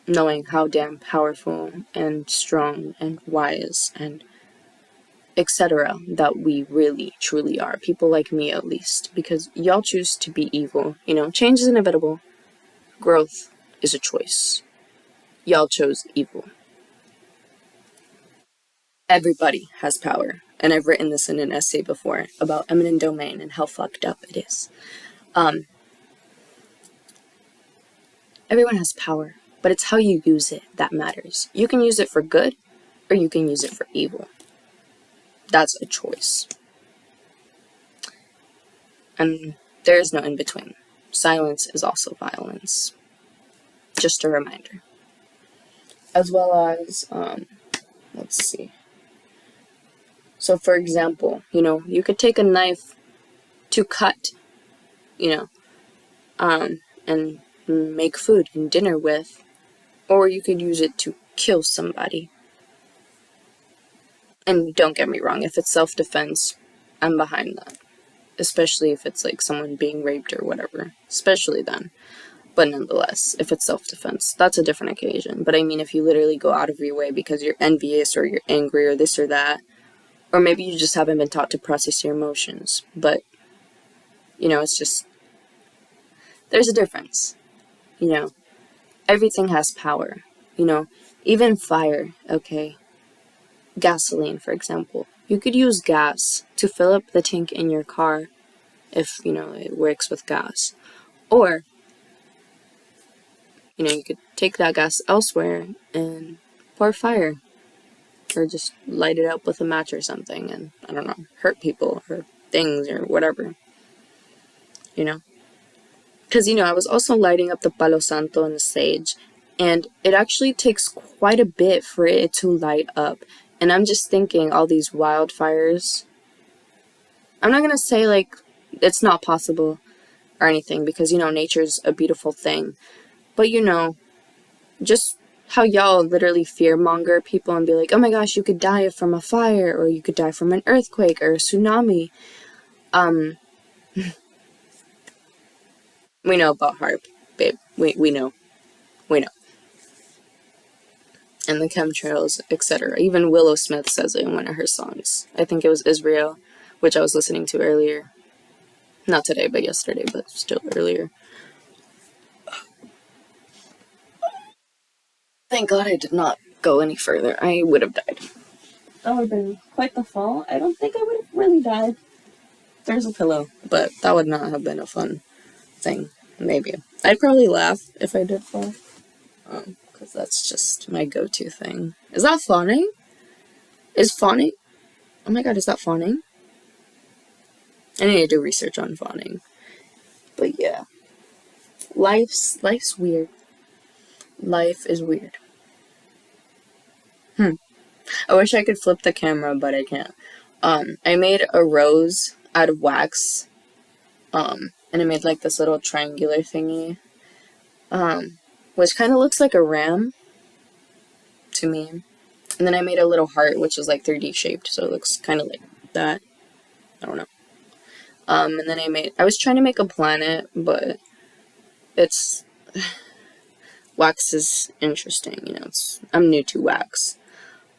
Knowing how damn powerful and strong and wise and etc. that we really truly are. People like me, at least. Because y'all choose to be evil. You know, change is inevitable. Growth is a choice. Y'all chose evil. Everybody has power. And I've written this in an essay before about eminent domain and how fucked up it is. Everyone has power, but it's how you use it that matters. You can use it for good, or you can use it for evil. That's a choice. And there is no in between. Silence is also violence. Just a reminder. As well as, let's see. So, for example, you know, you could take a knife to cut, you know, and make food and dinner with, or you could use it to kill somebody. And don't get me wrong, if it's self-defense, I'm behind that. Especially if it's like someone being raped or whatever. Especially then. But nonetheless, if it's self-defense, that's a different occasion. But I mean, if you literally go out of your way because you're envious or you're angry or this or that, or maybe you just haven't been taught to process your emotions. But, you know, it's just, there's a difference. You know, everything has power. You know, even fire, okay? Gasoline, for example. You could use gas to fill up the tank in your car if, you know, it works with gas. Or, you know, you could take that gas elsewhere and pour fire. Or just light it up with a match or something and, I don't know, hurt people or things or whatever. You know? Because, you know, I was also lighting up the Palo Santo and the sage, and it actually takes quite a bit for it to light up. And I'm just thinking, all these wildfires, I'm not going to say, like, it's not possible or anything, because, you know, nature's a beautiful thing. But, you know, just how y'all literally fearmonger people and be like, oh my gosh, you could die from a fire, or you could die from an earthquake or a tsunami. We know about HARP, babe. We know. We know. And the chemtrails, etc. Even Willow Smith says it in one of her songs. I think it was Israel, which I was listening to earlier. Not today, but yesterday, but still earlier. Thank God I did not go any further. I would have died. That would have been quite the fall. I don't think I would have really died. There's a pillow, but that would not have been a fun thing. Maybe. I'd probably laugh if I did fall. Because that's just my go-to thing. Is that fawning? Is fawning? Oh my god, is that fawning? I need to do research on fawning. But yeah. Life's weird. Life is weird. I wish I could flip the camera, but I can't. I made a rose out of wax. And I made like this little triangular thingy. Which kind of looks like a ram to me. And then I made a little heart, which is like 3D shaped, so it looks kind of like that. I don't know. And then I was trying to make a planet, but it's, wax is interesting, you know, I'm new to wax.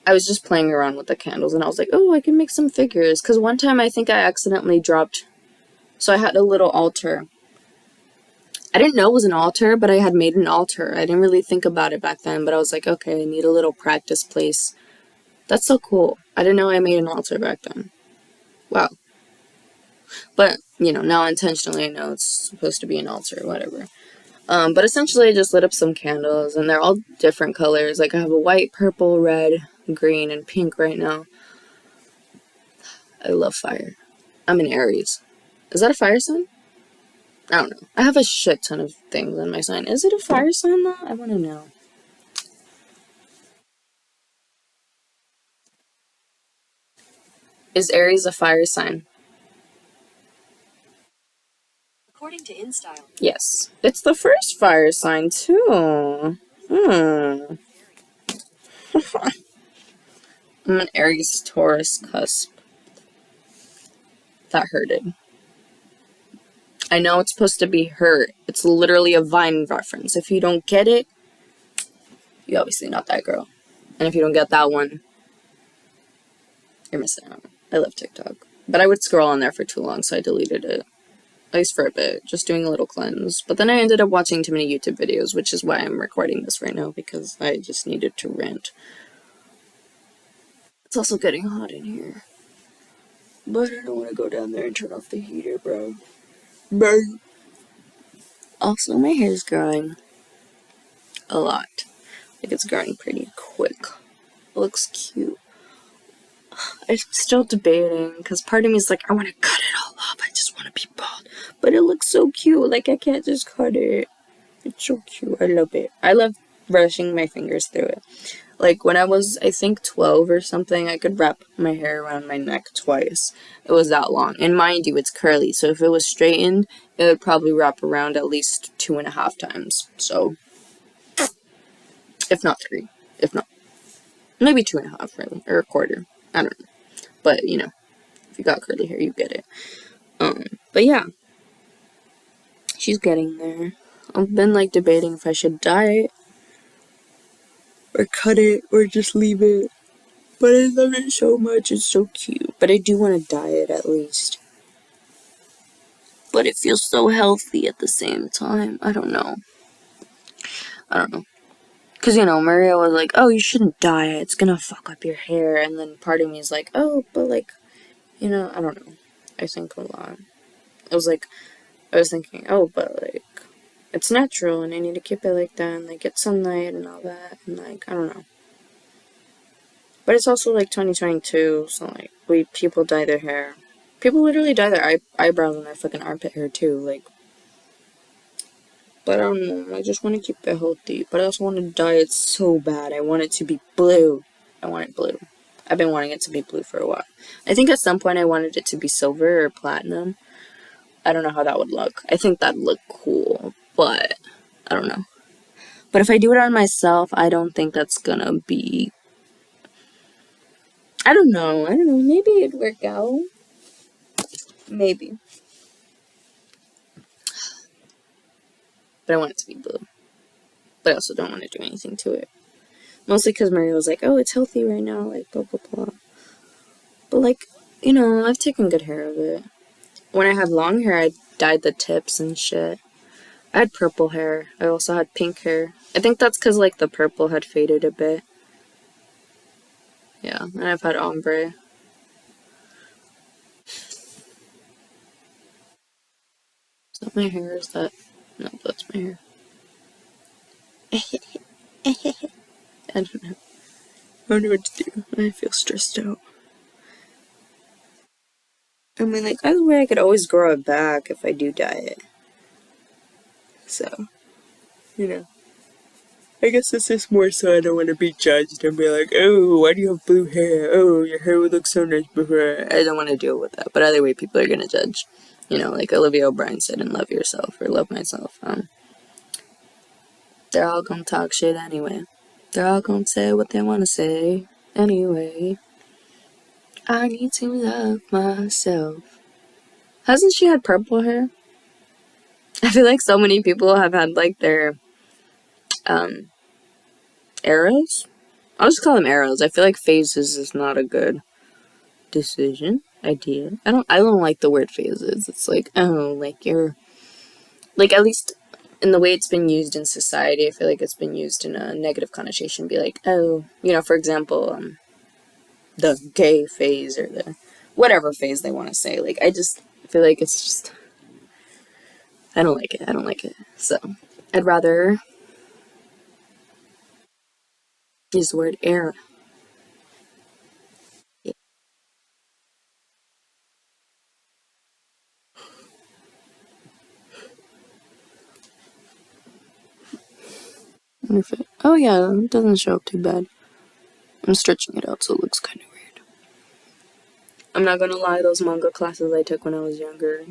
I was just playing around with the candles, and I was like, oh, I can make some figures, because one time I think I accidentally dropped, so I had a little altar, I didn't know it was an altar, but I had made an altar. I didn't really think about it back then, but I was like, okay, I need a little practice place. That's so cool. I didn't know I made an altar back then. Wow. But, you know, now intentionally I know it's supposed to be an altar or whatever. But essentially I just lit up some candles, and they're all different colors. Like I have a white, purple, red, green, and pink right now. I love fire. I'm an Aries. Is that a fire sign? I don't know. I have a shit ton of things on my sign. Is it a fire sign though? I want to know. Is Aries a fire sign? According to InStyle. Yes. It's the first fire sign too. I'm an Aries Taurus cusp. That hurted. I know it's supposed to be hurt. It's literally a Vine reference. If you don't get it, you're obviously not that girl. And if you don't get that one, you're missing out. I love TikTok. But I would scroll on there for too long, so I deleted it. At least for a bit, just doing a little cleanse. But then I ended up watching too many YouTube videos, which is why I'm recording this right now, because I just needed to rant. It's also getting hot in here. But I don't want to go down there and turn off the heater, bro. Bro. Also, my hair's growing a lot. Like, it's growing pretty quick. It looks cute. I'm still debating, because part of me is like, I want to cut it all off. I just want to be bald. But it looks so cute. Like, I can't just cut it. It's so cute. I love it. I love brushing my fingers through it. Like, when I was, I think, 12 or something, I could wrap my hair around my neck twice. It was that long. And mind you, it's curly, so if it was straightened, it would probably wrap around at least 2.5 times. So, if not 3. If not, maybe 2.5, really. Or a quarter. I don't know. But, you know, if you got curly hair, you get it. But yeah. She's getting there. I've been, like, debating if I should dye it, or cut it, or just leave it. But I love it so much. It's so cute. But I do want to dye it at least. But it feels so healthy at the same time. I don't know. Because, you know, Maria was like, oh, you shouldn't dye it. It's gonna fuck up your hair. And then part of me is like, oh, but like, you know, I don't know. I think a lot. I was thinking, oh, but like, it's natural and I need to keep it like that and like get sunlight and all that. And like, I don't know. But it's also like 2022, so like, people dye their hair. People literally dye their eyebrows and their fucking armpit hair too, like. But I don't know, I just want to keep it healthy. But I also want to dye it so bad. I want it to be blue. I want it blue. I've been wanting it to be blue for a while. I think at some point I wanted it to be silver or platinum. I don't know how that would look. I think that'd look cool, but I don't know. But if I do it on myself, I don't think that's gonna be... I don't know. Maybe it'd work out. Maybe. But I want it to be blue. But I also don't want to do anything to it. Mostly because Maria was like, oh, it's healthy right now, like, blah, blah, blah. But, like, you know, I've taken good care of it. When I had long hair, I dyed the tips and shit. I had purple hair. I also had pink hair. I think that's because, like, the purple had faded a bit. Yeah, and I've had ombre. Is that my hair? Is that... No, that's my hair. I don't know. I don't know what to do. I feel stressed out. I mean, like, either way, I could always grow it back if I do dye it. So, you know. I guess this is more so I don't want to be judged and be like, oh, why do you have blue hair? Oh, your hair would look so nice before. I don't want to deal with that. But either way, people are going to judge. You know, like Olivia O'Brien said in Love Yourself or Love Myself. They're all going to talk shit anyway. They're all going to say what they want to say anyway. I need to love myself. Hasn't she had purple hair? I feel like so many people have had, like, their, arrows? I'll just call them arrows. I feel like phases is not a good decision, idea. I don't like the word phases. It's like, oh, like, you're, like, at least, in the way it's been used in society, I feel like it's been used in a negative connotation. Be like, oh, for example, the gay phase or the whatever phase they want to say. Like, I just feel like it's just, I don't like it. I don't like it. So, I'd rather use the word era. Yeah. Oh yeah, it doesn't show up too bad. I'm stretching it out so it looks kind of weird. I'm not gonna lie, those manga classes I took when I was younger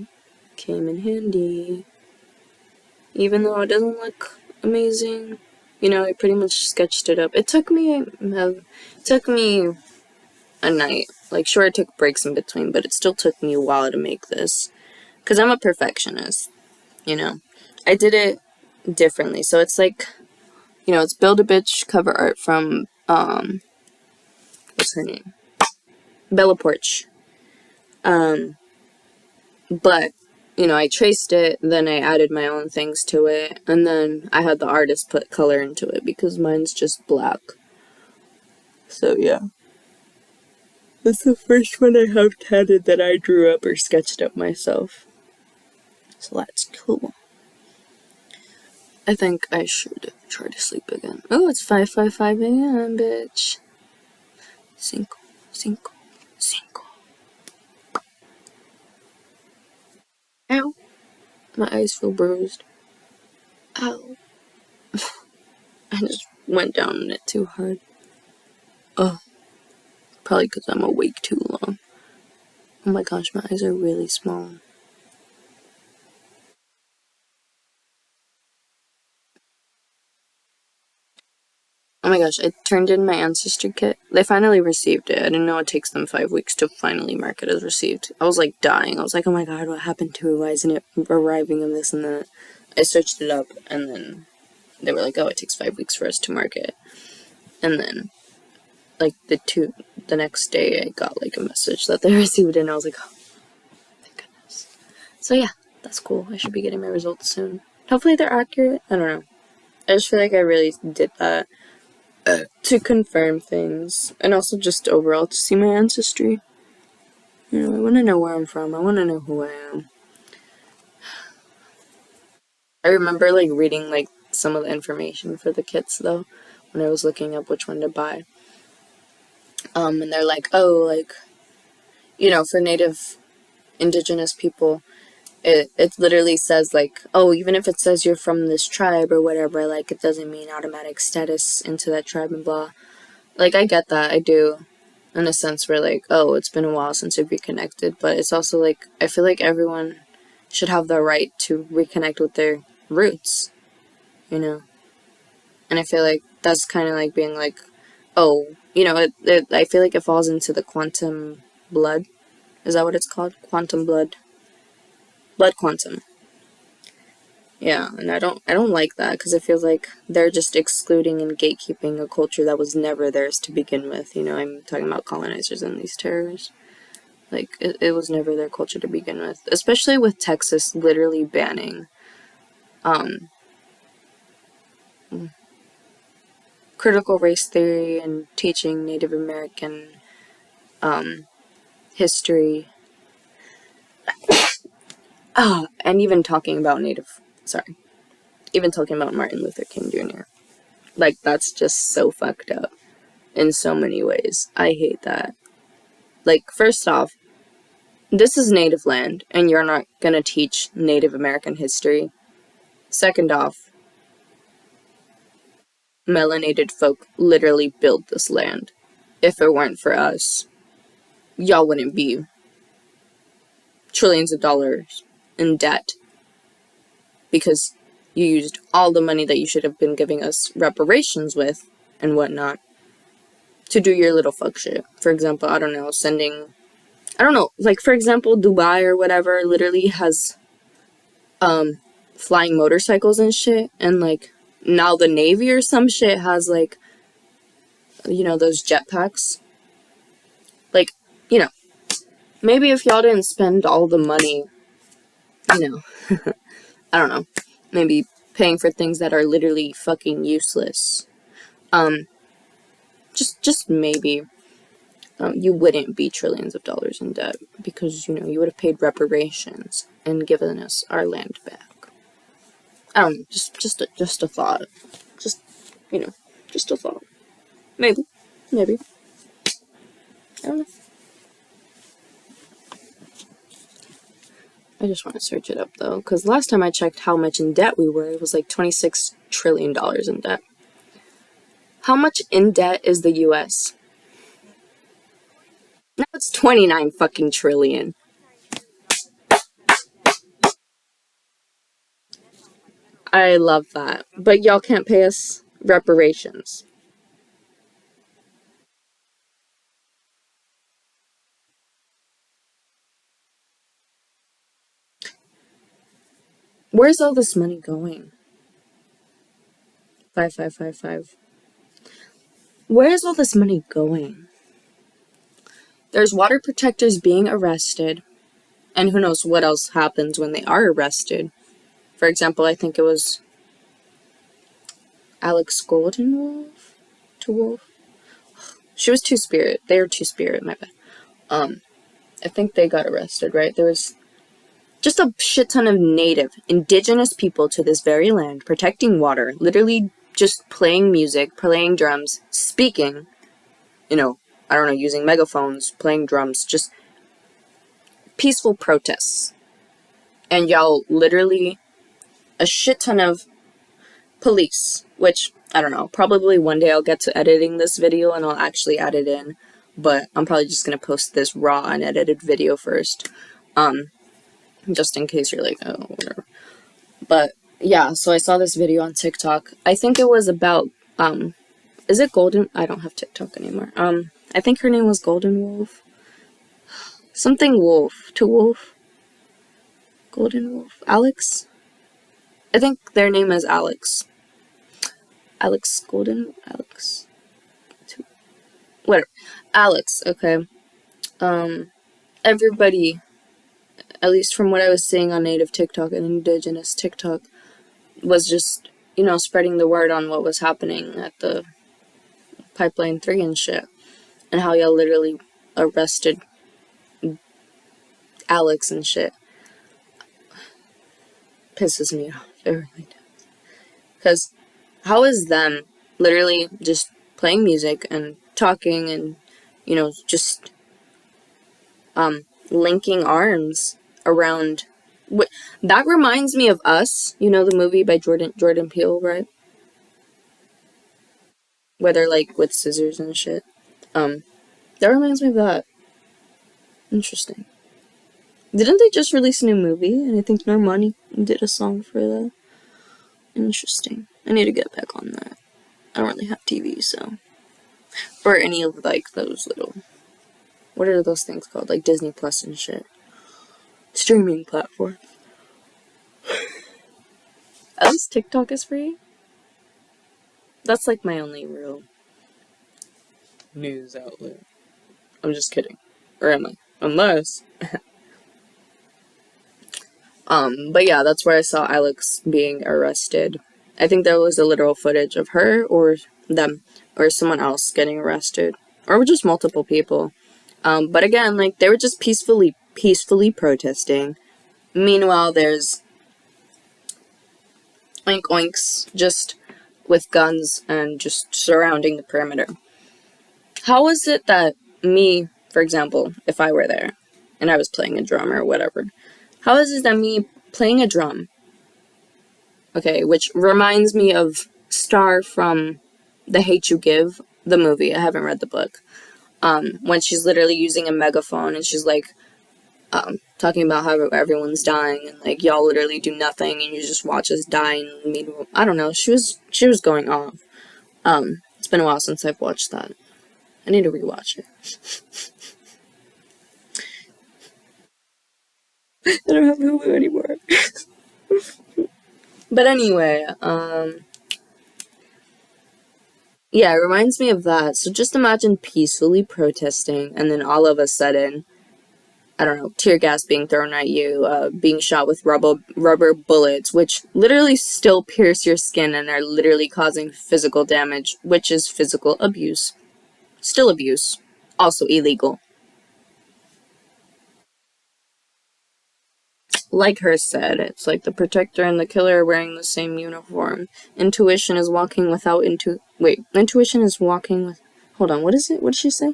came in handy. Even though it doesn't look amazing, I pretty much sketched it up. It took me a night. Like, sure, I took breaks in between, but it still took me a while to make this. Because I'm a perfectionist. I did it differently. So it's like, it's Build-A-Bitch cover art from, what's her name? Bella Porch. But, I traced it, then I added my own things to it, and then I had the artist put color into it because mine's just black. So, yeah. That's the first one I have tatted that I drew up or sketched up myself. So that's cool. I think I should try to sleep again. Oh, it's 5:55 a.m., bitch. Cinco. Ow. My eyes feel bruised. Ow. I just went down on it too hard. Oh, probably because I'm awake too long. Oh my gosh, my eyes are really small. Oh my gosh, I turned in my ancestry kit. They finally received it. I didn't know it takes them 5 weeks to finally mark it as received. I was like dying. I was like, oh my god, what happened to it? Why isn't it arriving in this and that? I searched it up and then they were like, oh, it takes 5 weeks for us to mark it. And then, like, the next day I got like a message that they received it and I was like, oh, thank goodness. So yeah, that's cool. I should be getting my results soon. Hopefully they're accurate. I don't know. I just feel like I really did that to confirm things, and also just overall to see my ancestry. I want to know where I'm from. I want to know who I am. I remember like reading like some of the information for the kits though, when I was looking up which one to buy. And they're like, oh, like, for native indigenous people, it literally says like, oh, even if it says you're from this tribe or whatever, like, it doesn't mean automatic status into that tribe and blah. Like, I get that, I do, in a sense where, like, oh, it's been a while since we've reconnected, but it's also, like, I feel like everyone should have the right to reconnect with their roots, And I feel like that's kind of like being like, oh, I feel like it falls into the quantum blood. Is that what it's called? Quantum blood. Blood quantum. Yeah, and I don't like that because it feels like they're just excluding and gatekeeping a culture that was never theirs to begin with. I'm talking about colonizers and these terrorists. Like, it was never their culture to begin with. Especially with Texas literally banning critical race theory and teaching Native American history. And even talking about even talking about Martin Luther King Jr. Like, that's just so fucked up in so many ways. I hate that. Like, first off, this is native land, and you're not gonna teach Native American history. Second off, melanated folk literally built this land. If it weren't for us, y'all wouldn't be trillions of dollars in debt because you used all the money that you should have been giving us reparations with and whatnot to do your little fuck shit. For example, I don't know, like, for example, Dubai or whatever literally has flying motorcycles and shit, and like now the Navy or some shit has like those jetpacks. Like, maybe if y'all didn't spend all the money, I don't know, maybe paying for things that are literally fucking useless. Just maybe you wouldn't be trillions of dollars in debt because, you know, you would have paid reparations and given us our land back. I don't know, just a thought. Just, you know, just a thought. Maybe. I don't know. I just want to search it up, though, because last time I checked how much in debt we were, it was like $26 trillion in debt. How much in debt is the U.S.? Now it's 29 fucking trillion. I love that. But y'all can't pay us reparations. Where's all this money going? 5555. Where's all this money going? There's water protectors being arrested, and who knows what else happens when they are arrested. For example, I think it was Alex Goldenwolf? To Wolf? She was Two-Spirit. They were Two-Spirit, my bad. I think they got arrested, right? There was just a shit ton of native, indigenous people to this very land, protecting water, literally just playing music, playing drums, speaking, you know, I don't know, using megaphones, playing drums, just peaceful protests. And y'all literally, a shit ton of police, which, I don't know, probably one day I'll get to editing this video and I'll actually add it in, but I'm probably just gonna post this raw, unedited video first, just in case you're like, oh, whatever. But, yeah, so I saw this video on TikTok. I think it was about, is it Golden? I don't have TikTok anymore. I think her name was Golden Wolf. Something Wolf. To Wolf? Golden Wolf? Alex? I think their name is Alex. Alex Golden? Alex? Whatever. Alex, okay. Everybody, at least from what I was seeing on native TikTok and indigenous TikTok, was just, you know, spreading the word on what was happening at the Pipeline 3 and shit. And how y'all literally arrested Alex and shit. Pisses me off. It really does. Because how is them literally just playing music and talking and, you know, just linking arms around... That reminds me of Us, you know, the movie by Jordan Peele, right? Where they're like with scissors and shit. That reminds me of that. Interesting. Didn't they just release a new movie? And I think Normani did a song for that. Interesting. I need to get back on that. I don't really have TV, so... Or any of, like, those little... What are those things called? Like Disney Plus and shit. Streaming platform. At least TikTok is free. That's, like, my only real news outlet. I'm just kidding. Or am I? Unless... But yeah, that's where I saw Alex being arrested. I think there was a literal footage of her or them or someone else getting arrested. Or just multiple people. But again, like, they were just peacefully protesting. Meanwhile, there's oink oinks just with guns and just surrounding the perimeter. How is it that me, for example, if I were there and I was playing a drum or whatever, how is it that me playing a drum, okay, which reminds me of Star from The Hate You Give, the movie, I haven't read the book, when she's literally using a megaphone and she's like, talking about how everyone's dying and like y'all literally do nothing and you just watch us die and meanwhile, I don't know, she was going off. It's been a while since I've watched that. I need to rewatch it. I don't have Hulu anymore. But anyway, yeah, it reminds me of that. So just imagine peacefully protesting and then all of a sudden I don't know, tear gas being thrown at you, being shot with rubber bullets, which literally still pierce your skin and are literally causing physical damage, which is physical abuse. Still abuse. Also illegal. Like her said, it's like the protector and the killer are wearing the same uniform. Intuition is walking without intuition is walking with, hold on, what is it? What did she say?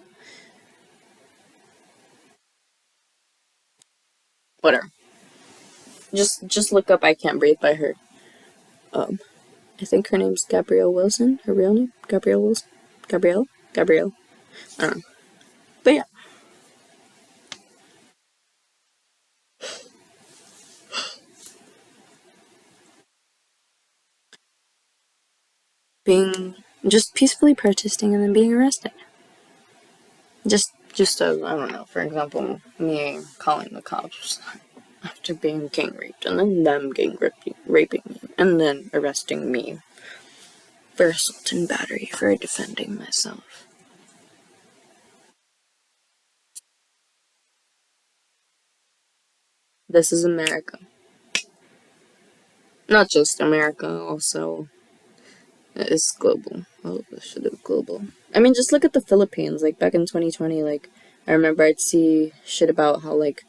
Whatever. Just look up I Can't Breathe by her. I think her name's Gabrielle Wilson. Her real name? Gabrielle Wilson? Gabrielle? I don't know. But yeah. Being just peacefully protesting and then being arrested. Just as, I don't know, for example, me calling the cops after being gang raped, and then them gang raping me, and then arresting me for assault and battery for defending myself. This is America. Not just America, also it's global. Oh, this shit is global. I mean, just look at the Philippines. Like, back in 2020, like, I remember I'd see shit about how, like,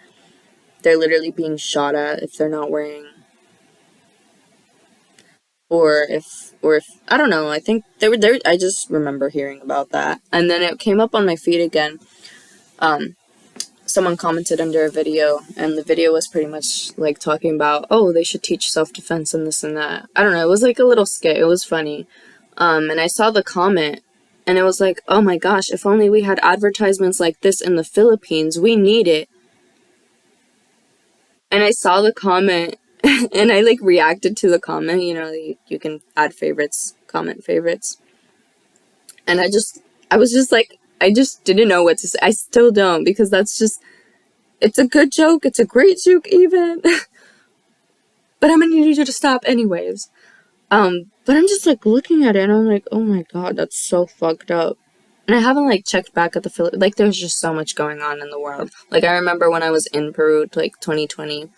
they're literally being shot at if they're not wearing, or if, I don't know, I think they were there, I just remember hearing about that. And then it came up on my feed again. Someone commented under a video, and the video was pretty much, like, talking about, oh, they should teach self-defense and this and that. I don't know, it was like a little skit, it was funny. And I saw the comment, and it was like, oh my gosh, if only we had advertisements like this in the Philippines, we need it. And I saw the comment, and I, like, reacted to the comment, you know, you can add favorites, comment favorites. And I was just like, I just didn't know what to say. I still don't, because that's just, it's a good joke, it's a great joke even. But I'm gonna need you to stop anyways. But I'm just, like, looking at it, and I'm like, oh my god, that's so fucked up. And I haven't, like, checked back at the Philippines. Like, there's just so much going on in the world. Like, I remember when I was in Peru, like, 2020,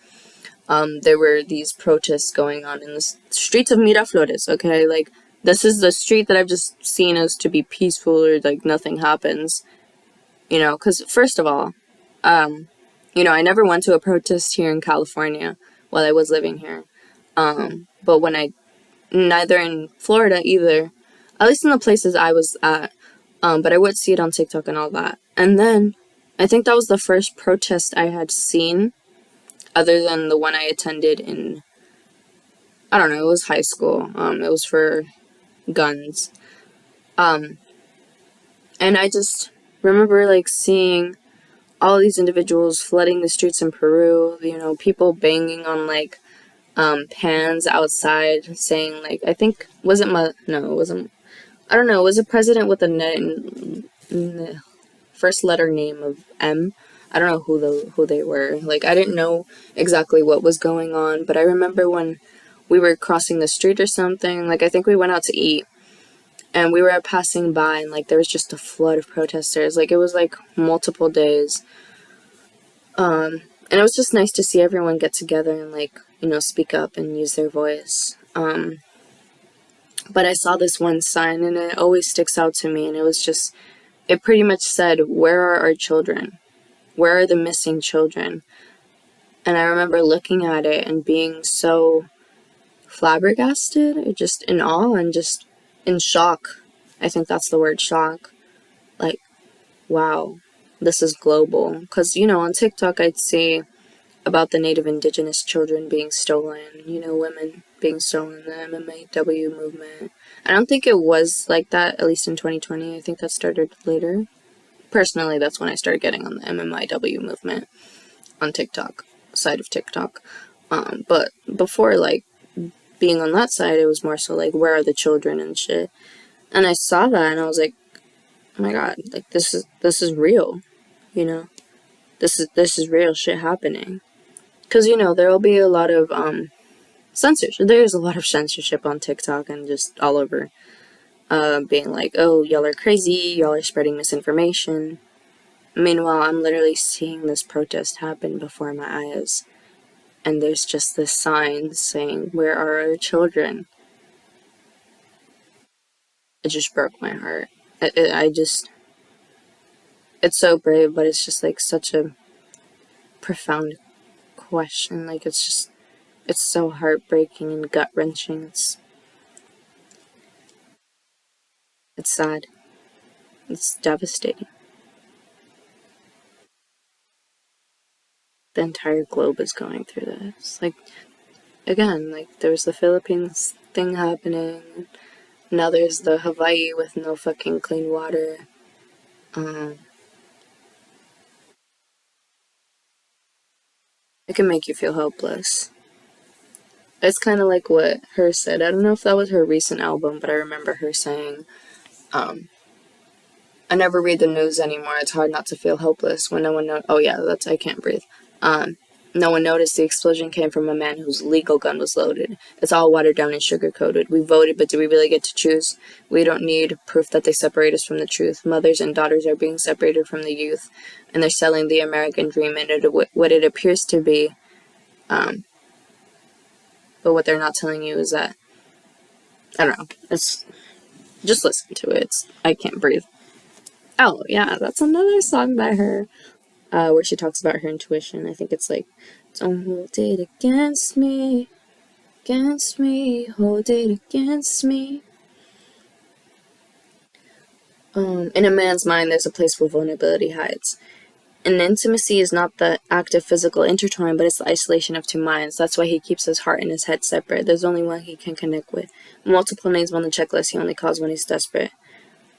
there were these protests going on in the streets of Miraflores, okay? Like, this is the street that I've just seen as to be peaceful, or, like, nothing happens. You know, because, first of all, you know, I never went to a protest here in California while I was living here. But when neither in Florida either, at least in the places I was at, but I would see it on TikTok and all that. And then, I think that was the first protest I had seen, other than the one I attended in, I don't know, it was high school. It was for guns. And I just remember, like, seeing all these individuals flooding the streets in Peru, you know, people banging on, like, pans outside, saying, like, I think, no, it wasn't, I don't know, it was a president with a first letter name of M. I don't know who they were. Like, I didn't know exactly what was going on, but I remember when we were crossing the street or something, like, I think we went out to eat, and we were passing by, and, like, there was just a flood of protesters. Like, it was, like, multiple days. And it was just nice to see everyone get together and, like, you know, speak up and use their voice. But I saw this one sign, and it always sticks out to me, and it was just, it pretty much said, where are our children? Where are the missing children? And I remember looking at it and being so flabbergasted, or just in awe, and just in shock. I think that's the word, shock. Like, wow, this is global. Because, you know, on TikTok I'd see about the Native Indigenous children being stolen, you know, women being stolen, the MMAW movement. I don't think it was like that, at least in 2020. I think that started later. Personally, that's when I started getting on the MMIW movement on TikTok, side of TikTok. But before, like, being on that side, it was more so like, where are the children and shit. And I saw that, and I was like, oh my god, like, this is real, you know? This is real shit happening. Because, you know, there will be a lot of censorship. There's a lot of censorship on TikTok and just all over. Being like, oh, y'all are crazy, y'all are spreading misinformation. Meanwhile, I'm literally seeing this protest happen before my eyes, and there's just this sign saying, "Where are our children?" It just broke my heart. It's so brave, but it's just like such a profound question. Like, it's so heartbreaking and gut-wrenching. It's sad. It's devastating. The entire globe is going through this. Like, again, like, there was the Philippines thing happening. Now there's the Hawaii with no fucking clean water. It can make you feel hopeless. It's kind of like what her said. I don't know if that was her recent album, but I remember her saying, I never read the news anymore. It's hard not to feel hopeless when no one oh yeah, that's I can't breathe. No one noticed the explosion came from a man whose legal gun was loaded. It's all watered down and sugar-coated. We voted, but do we really get to choose? We don't need proof that they separate us from the truth. Mothers and daughters are being separated from the youth, and they're selling the American dream into what it appears to be. But what they're not telling you is that, I don't know, it's, just listen to it. I can't breathe. Oh, yeah, that's another song by her, where she talks about her intuition. I think it's like, don't hold it against me, hold it against me. In a man's mind, there's a place where vulnerability hides. And intimacy is not the act of physical intertwine, but it's the isolation of two minds. That's why he keeps his heart and his head separate. There's only one he can connect with. Multiple names on the checklist he only calls when he's desperate.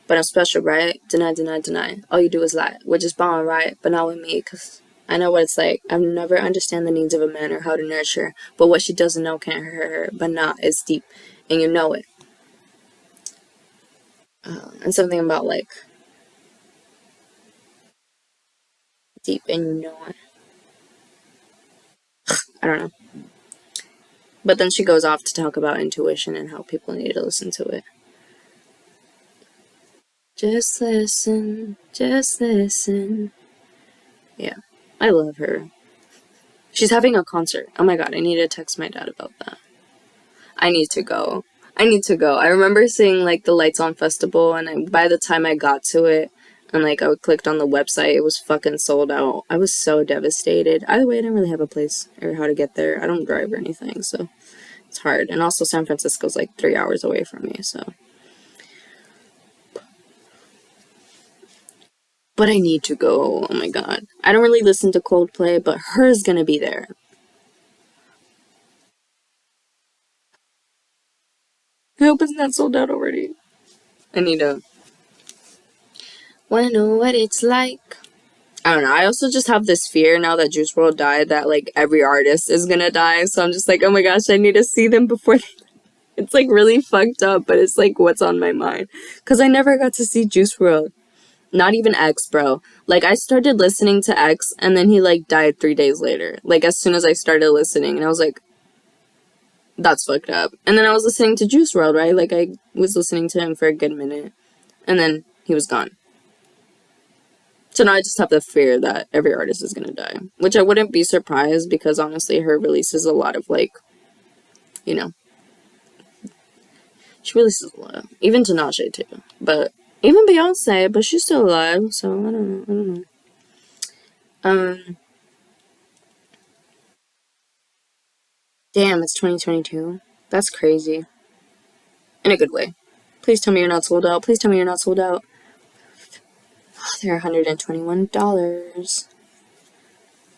But I'm special, right? Deny, deny, deny. All you do is lie. We're just born, right? But not with me, because I know what it's like. I've never understand the needs of a man or how to nurture. But what she doesn't know can't hurt her. But nah, it's deep. And you know it. And something about, like, deep and you know it. I don't know. But then she goes off to talk about intuition and how people need to listen to it. Just listen, just listen. Yeah, I love her. She's having a concert. Oh my god, I need to text my dad about that. I need to go. I need to go. I remember seeing, like, the Lights On Festival, and by the time I got to it, and, like, I clicked on the website, it was fucking sold out. I was so devastated. Either way, I didn't really have a place or how to get there. I don't drive or anything, so it's hard. And also, San Francisco's, like, 3 hours away from me, so. But I need to go. Oh my god. I don't really listen to Coldplay, but her's gonna be there. I hope it's not sold out already. I need to. Wanna know what it's like? I don't know. I also just have this fear now that Juice WRLD died that, like, every artist is gonna die. So I'm just like, oh my gosh, I need to see them before they. It's, like, really fucked up, but it's, like, what's on my mind. Because I never got to see Juice WRLD. Not even X, bro. Like, I started listening to X, and then he, like, died 3 days later. Like, as soon as I started listening, and I was like, that's fucked up. And then I was listening to Juice WRLD, right? Like, I was listening to him for a good minute. And then he was gone. So now I just have the fear that every artist is gonna die. Which I wouldn't be surprised because honestly her releases a lot of, like, you know, she releases a lot. Even Tinashe too. But even Beyonce, but she's still alive, so I don't know. Damn, it's 2022. That's crazy. In a good way. Please tell me you're not sold out. Please tell me you're not sold out. They're $121.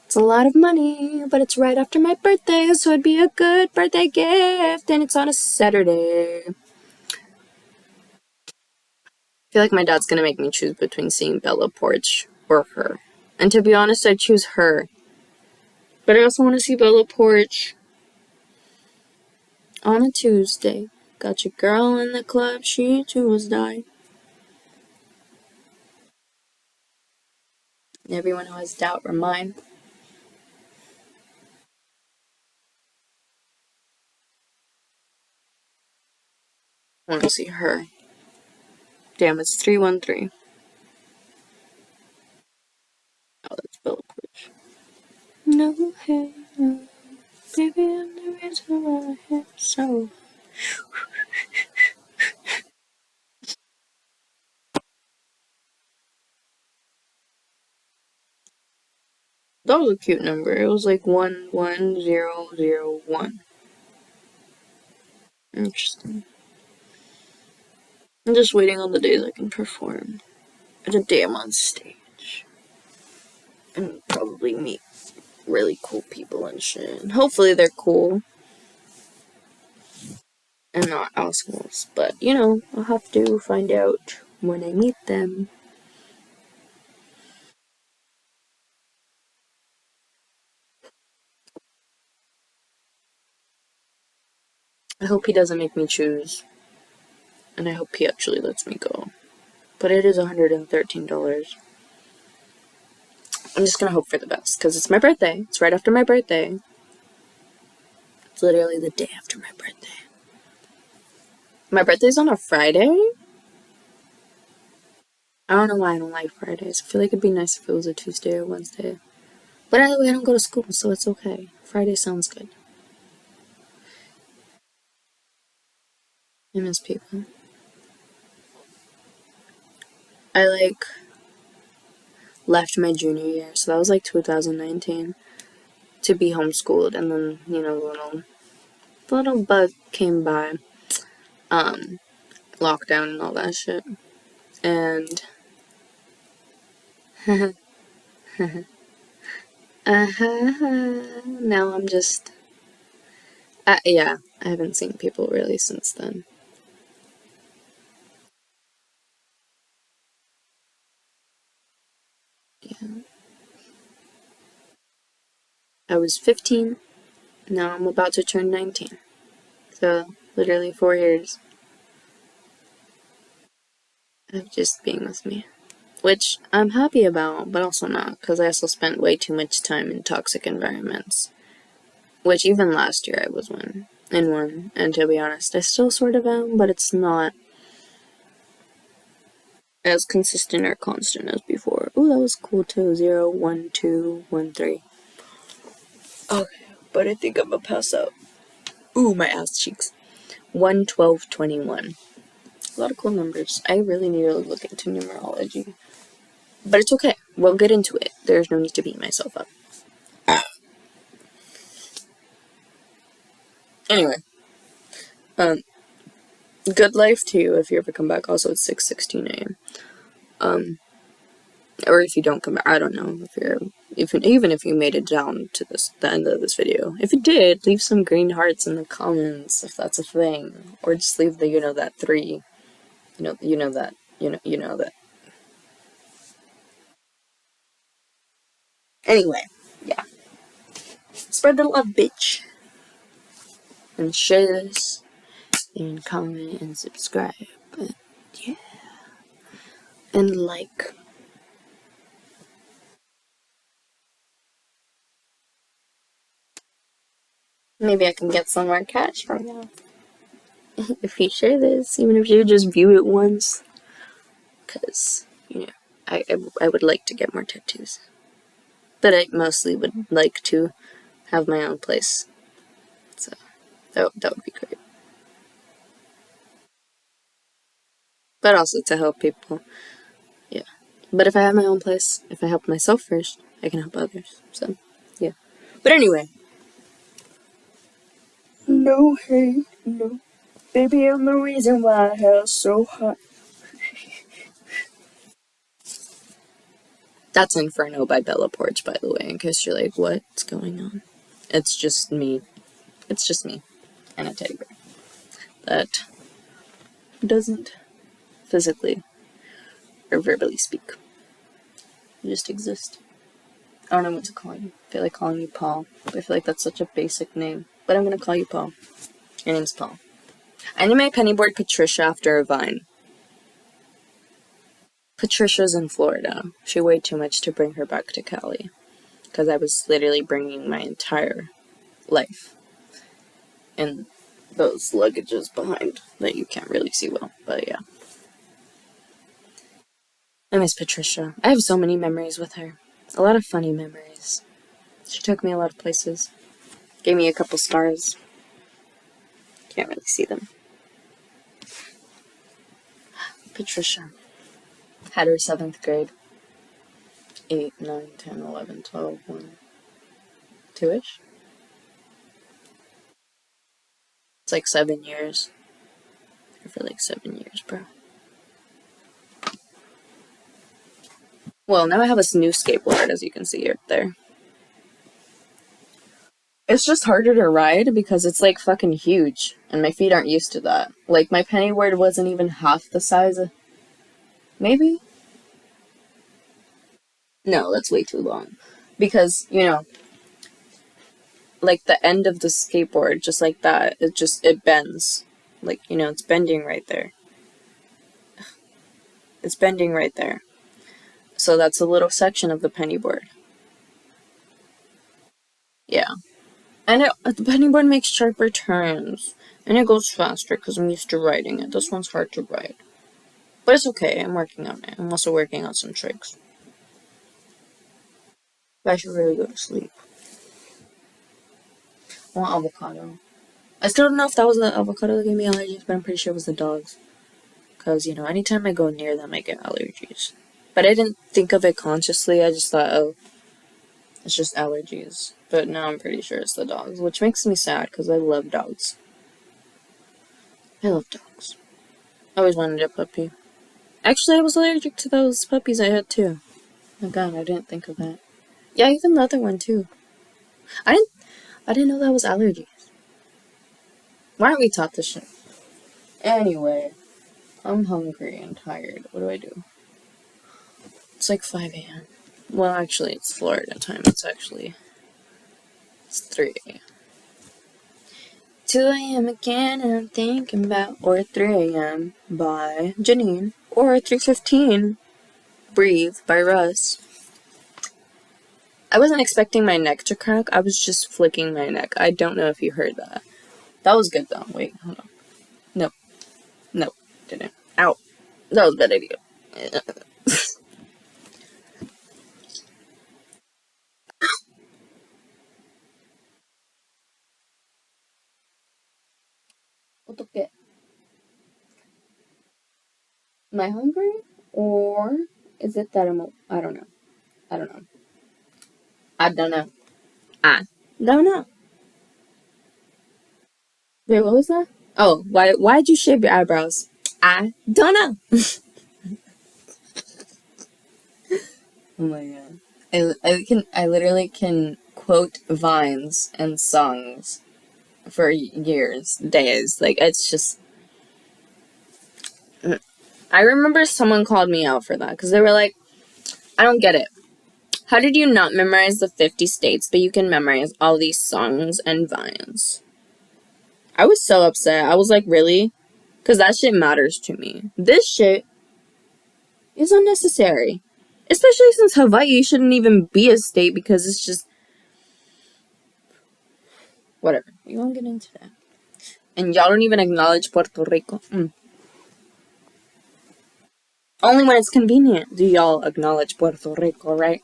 It's a lot of money, but it's right after my birthday, so it'd be a good birthday gift, and it's on a Saturday. I feel like my dad's gonna make me choose between seeing Bella Porch or her. And to be honest, I'd choose her. But I also want to see Bella Porch on a Tuesday. Got your girl in the club, she too was dying. Everyone who has doubt, remind. I want to see her. Damn, it's 313. Bella Porch. No, hey, no. Baby, I'm the reason why I have so. That was a cute number. It was like 11001. Interesting. I'm just waiting on the days I can perform at a damn on stage. And probably meet really cool people and shit. Hopefully they're cool and not assholes. But, you know, I'll have to find out when I meet them. I hope he doesn't make me choose. And I hope he actually lets me go. But it is $113. I'm just gonna hope for the best, because it's my birthday. It's right after my birthday. It's literally the day after my birthday. My birthday's on a Friday? I don't know why I don't like Fridays. I feel like it'd be nice if it was a Tuesday or Wednesday. But anyway, I don't go to school, so it's okay. Friday sounds good. I miss people. I left my junior year, so that was 2019, to be homeschooled, and then, the little bug came by, lockdown and all that shit, and now I'm just, yeah, I haven't seen people really since then. Yeah. I was 15, now I'm about to turn 19, so literally 4 years of just being with me. Which I'm happy about, but also not, because I also spent way too much time in toxic environments. Which even last year I was in one, and to be honest, I still sort of am, but it's not as consistent or constant as before. Ooh, that was cool too. 0, 1, 2, 1, 3. Okay, but I think I'm gonna pass out. Ooh, my ass cheeks. 1, 12, 21. A lot of cool numbers. I really need to look into numerology. But it's okay. We'll get into it. There's no need to beat myself up. Anyway, good life to you if you ever come back. Also, it's 6:16 a.m. Or if you don't come back, I don't know even if you made it down to the end of this video. If you did, leave some green hearts in the comments if that's a thing, or just leave the that 3. That. Anyway, yeah. Spread the love, bitch, and share this, and comment and subscribe. But yeah, and like. Maybe I can get some more cash from you if you share this, even if you just view it once. Because, I would like to get more tattoos. But I mostly would like to have my own place. So, that would be great. But also to help people. Yeah. But if I have my own place, if I help myself first, I can help others. So, yeah. But anyway. No hate, no. Baby, I'm the reason why hell's so hot. That's Inferno by Bella Porch, by the way, in case you're like, what's going on? It's just me. It's just me. And a teddy bear. That doesn't physically or verbally speak. You just exist. I don't know what to call you. I feel like calling you Paul. But I feel like that's such a basic name. But I'm gonna call you Paul. Your name's Paul. I named my penny board Patricia after a vine. Patricia's in Florida. She weighed too much to bring her back to Cali. Because I was literally bringing my entire life in those luggages behind that you can't really see well. But yeah. I miss Patricia. I have so many memories with her. A lot of funny memories. She took me a lot of places. Gave me a couple stars. Can't really see them. Patricia. Had her 7th grade. 8, 9, 10, 11, 12, 1, 2-ish. It's like 7 years. For like 7 years, bro. Well, now I have a new skateboard, as you can see right there. It's just harder to ride because it's like fucking huge, and my feet aren't used to that. Like, my pennyboard wasn't even half the size of... Maybe? No, that's way too long. Because, you know, like the end of the skateboard, just like that, it bends. Like, you know, it's bending right there. It's bending right there. So that's a little section of the pennyboard. Yeah. And the pennyboard makes sharper turns. And it goes faster because I'm used to riding it. This one's hard to ride. But it's okay, I'm working on it. I'm also working on some tricks. But I should really go to sleep. I want avocado. I still don't know if that was the avocado that gave me allergies, but I'm pretty sure it was the dogs. Because, you know, anytime I go near them, I get allergies. But I didn't think of it consciously. I just thought, oh, it's just allergies. But now I'm pretty sure it's the dogs, which makes me sad because I love dogs. I love dogs. I always wanted a puppy. Actually, I was allergic to those puppies I had too. Oh my god, I didn't think of that. Yeah, even the other one too. I didn't know that was allergies. Why aren't we taught this shit? Anyway, I'm hungry and tired. What do I do? It's like 5 a.m. Well, actually, it's Florida time. It's 3 a.m. 2 a.m. again, and I'm thinking about, or 3 a.m. by Janine, or 3:15, Breathe by Russ. I wasn't expecting my neck to crack. I was just flicking my neck. I don't know if you heard that. That was good though. Wait, hold on. No. No, didn't. Ow. That was a bad idea. おとけ. Am I hungry? Or is it that I don't know. I don't know. I don't know. I don't know. Wait, what was that? Oh, why'd you shave your eyebrows? I don't know. Oh my god. I literally can quote vines and songs for years, days. Like, it's just... I remember someone called me out for that, because they were like, I don't get it. How did you not memorize the 50 states, but you can memorize all these songs and vines? I was so upset. I was like, really? Because that shit matters to me. This shit is unnecessary. Especially since Hawaii shouldn't even be a state, because it's just... Whatever. We won't get into that. And y'all don't even acknowledge Puerto Rico. Only when it's convenient do y'all acknowledge Puerto Rico, right?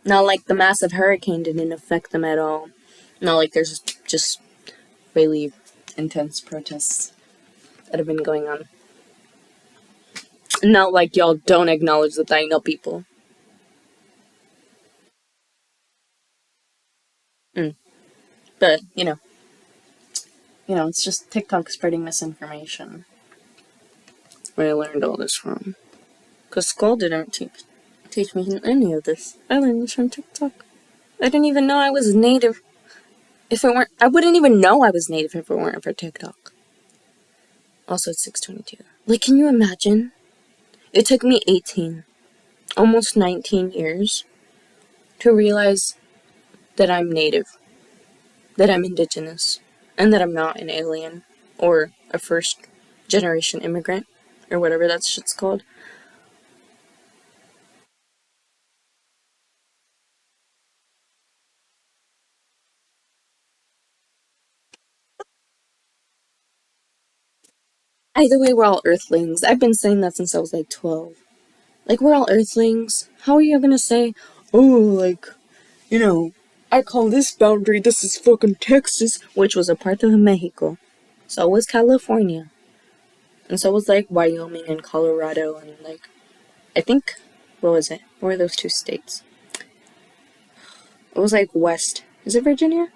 Not like the massive hurricane didn't affect them at all. Not like there's just really intense protests that have been going on. Not like y'all don't acknowledge the Taino people. But, you know, it's just TikTok spreading misinformation. Where I learned all this from. Because school didn't teach me any of this. I learned this from TikTok. I didn't even know I was native. I wouldn't even know I was native if it weren't for TikTok. Also, it's 6:22. Like, can you imagine? It took me 18, almost 19 years to realize that I'm native, that I'm indigenous, and that I'm not an alien or a first-generation immigrant or whatever that shit's called. Either way, we're all earthlings. I've been saying that since I was like 12. Like, we're all earthlings. How are you gonna say, like, I call this boundary, this is fucking Texas, which was a part of Mexico. So was California. And so was, like, Wyoming and Colorado and, like, I think, what was it? What were those two states? It was, like, West. Is it Virginia?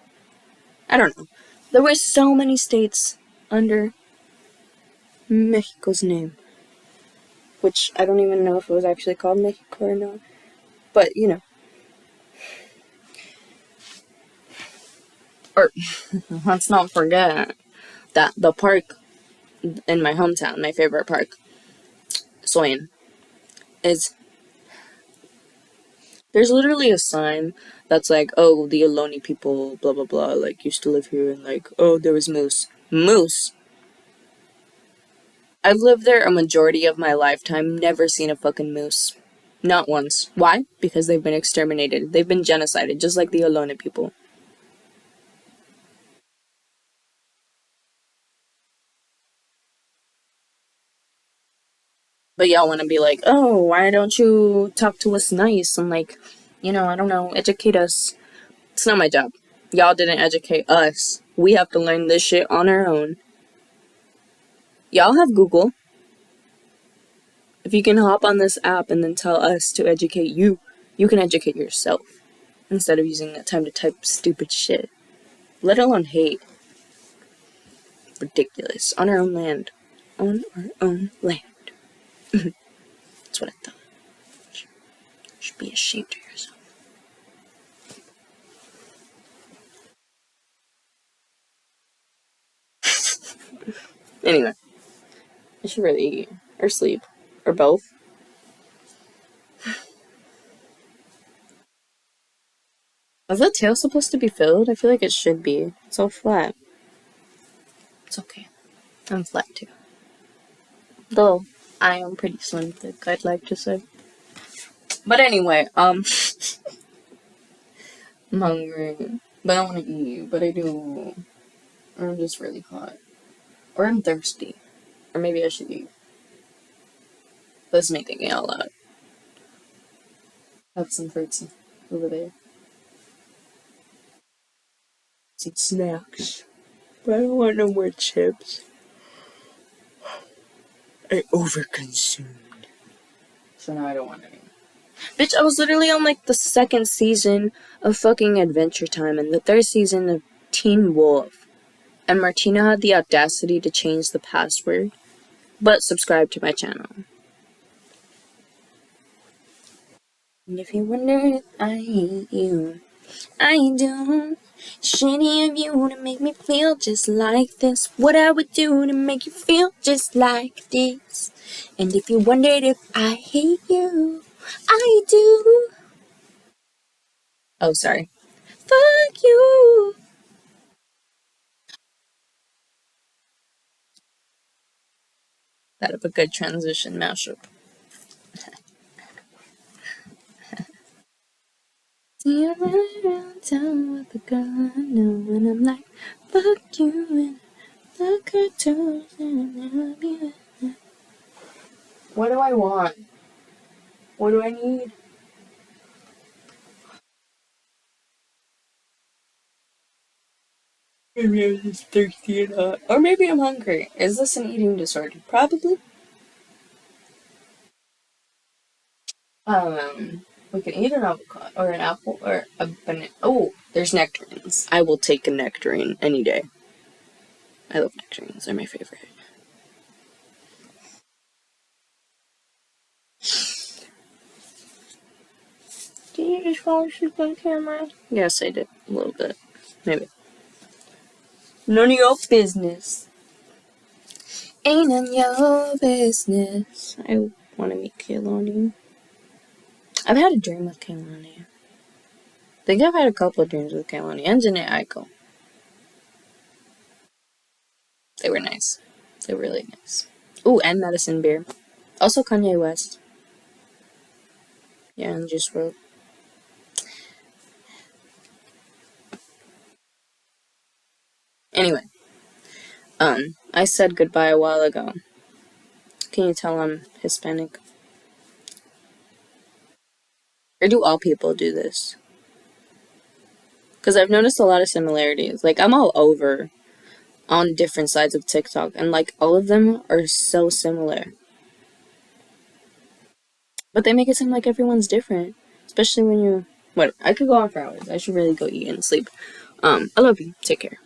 I don't know. There were so many states under Mexico's name. Which I don't even know if it was actually called Mexico or not. But, Or, let's not forget that the park in my hometown, my favorite park, Soyan, is, there's literally a sign that's like, oh, the Ohlone people, blah blah blah, like, used to live here, and like, oh, there was moose. Moose? I've lived there a majority of my lifetime, never seen a fucking moose. Not once. Why? Because they've been exterminated. They've been genocided, just like the Ohlone people. But y'all want to be like, oh, why don't you talk to us nice and, like, I don't know, educate us. It's not my job. Y'all didn't educate us. We have to learn this shit on our own. Y'all have Google. If you can hop on this app and then tell us to educate you, you can educate yourself instead of using that time to type stupid shit. Let alone hate. Ridiculous. On our own land. On our own land. That's what I thought. You should be ashamed of yourself. Anyway. I should really eat. Or sleep. Or both. Is that tail supposed to be filled? I feel like it should be. It's so flat. It's okay. I'm flat too. Though, I am pretty slim thick, I'd like to say. But anyway, I'm hungry. But I want to eat. But I do. Or I'm just really hot. Or I'm thirsty. Or maybe I should eat. That's me thinking out loud. Have some fruits over there. Some snacks. But I don't want no more chips. I overconsumed. So now I don't want any. Bitch, I was literally on, like, the second season of fucking Adventure Time and the third season of Teen Wolf. And Martina had the audacity to change the password. But subscribe to my channel. And if you wonder if I hate you, I don't. Shitty of you to make me feel just like this. What I would do to make you feel just like this. And if you wondered if I hate you, I do. Oh, sorry. Fuck you. That of a good transition mashup. See you running around town with a girl I know, and I'm like, fuck you, and fuck her too, and I love you. What do I want? What do I need? Maybe I'm just thirsty and hot. Or maybe I'm hungry. Is this an eating disorder? Probably. We can eat an avocado, or an apple, or a banana. Oh, there's nectarines. I will take a nectarine any day. I love nectarines. They're my favorite. Did you just fall asleep on camera? Yes, I did. A little bit. Maybe. None of your business. Ain't none of your business. I want to meet Kaylani. I've had a dream with Kaylani. I think I've had a couple of dreams with Kaylani and Janae Aiko. They were nice. They were really nice. Ooh, and Medicine Beer. Also Kanye West. Yeah, and Juice WRLD. Anyway. I said goodbye a while ago. Can you tell I'm Hispanic? Or do all people do this? Because I've noticed a lot of similarities. Like, I'm all over on different sides of TikTok, and like all of them are so similar. But they make it seem like everyone's different, especially when you. What? I could go on for hours. I should really go eat and sleep. I love you. Take care.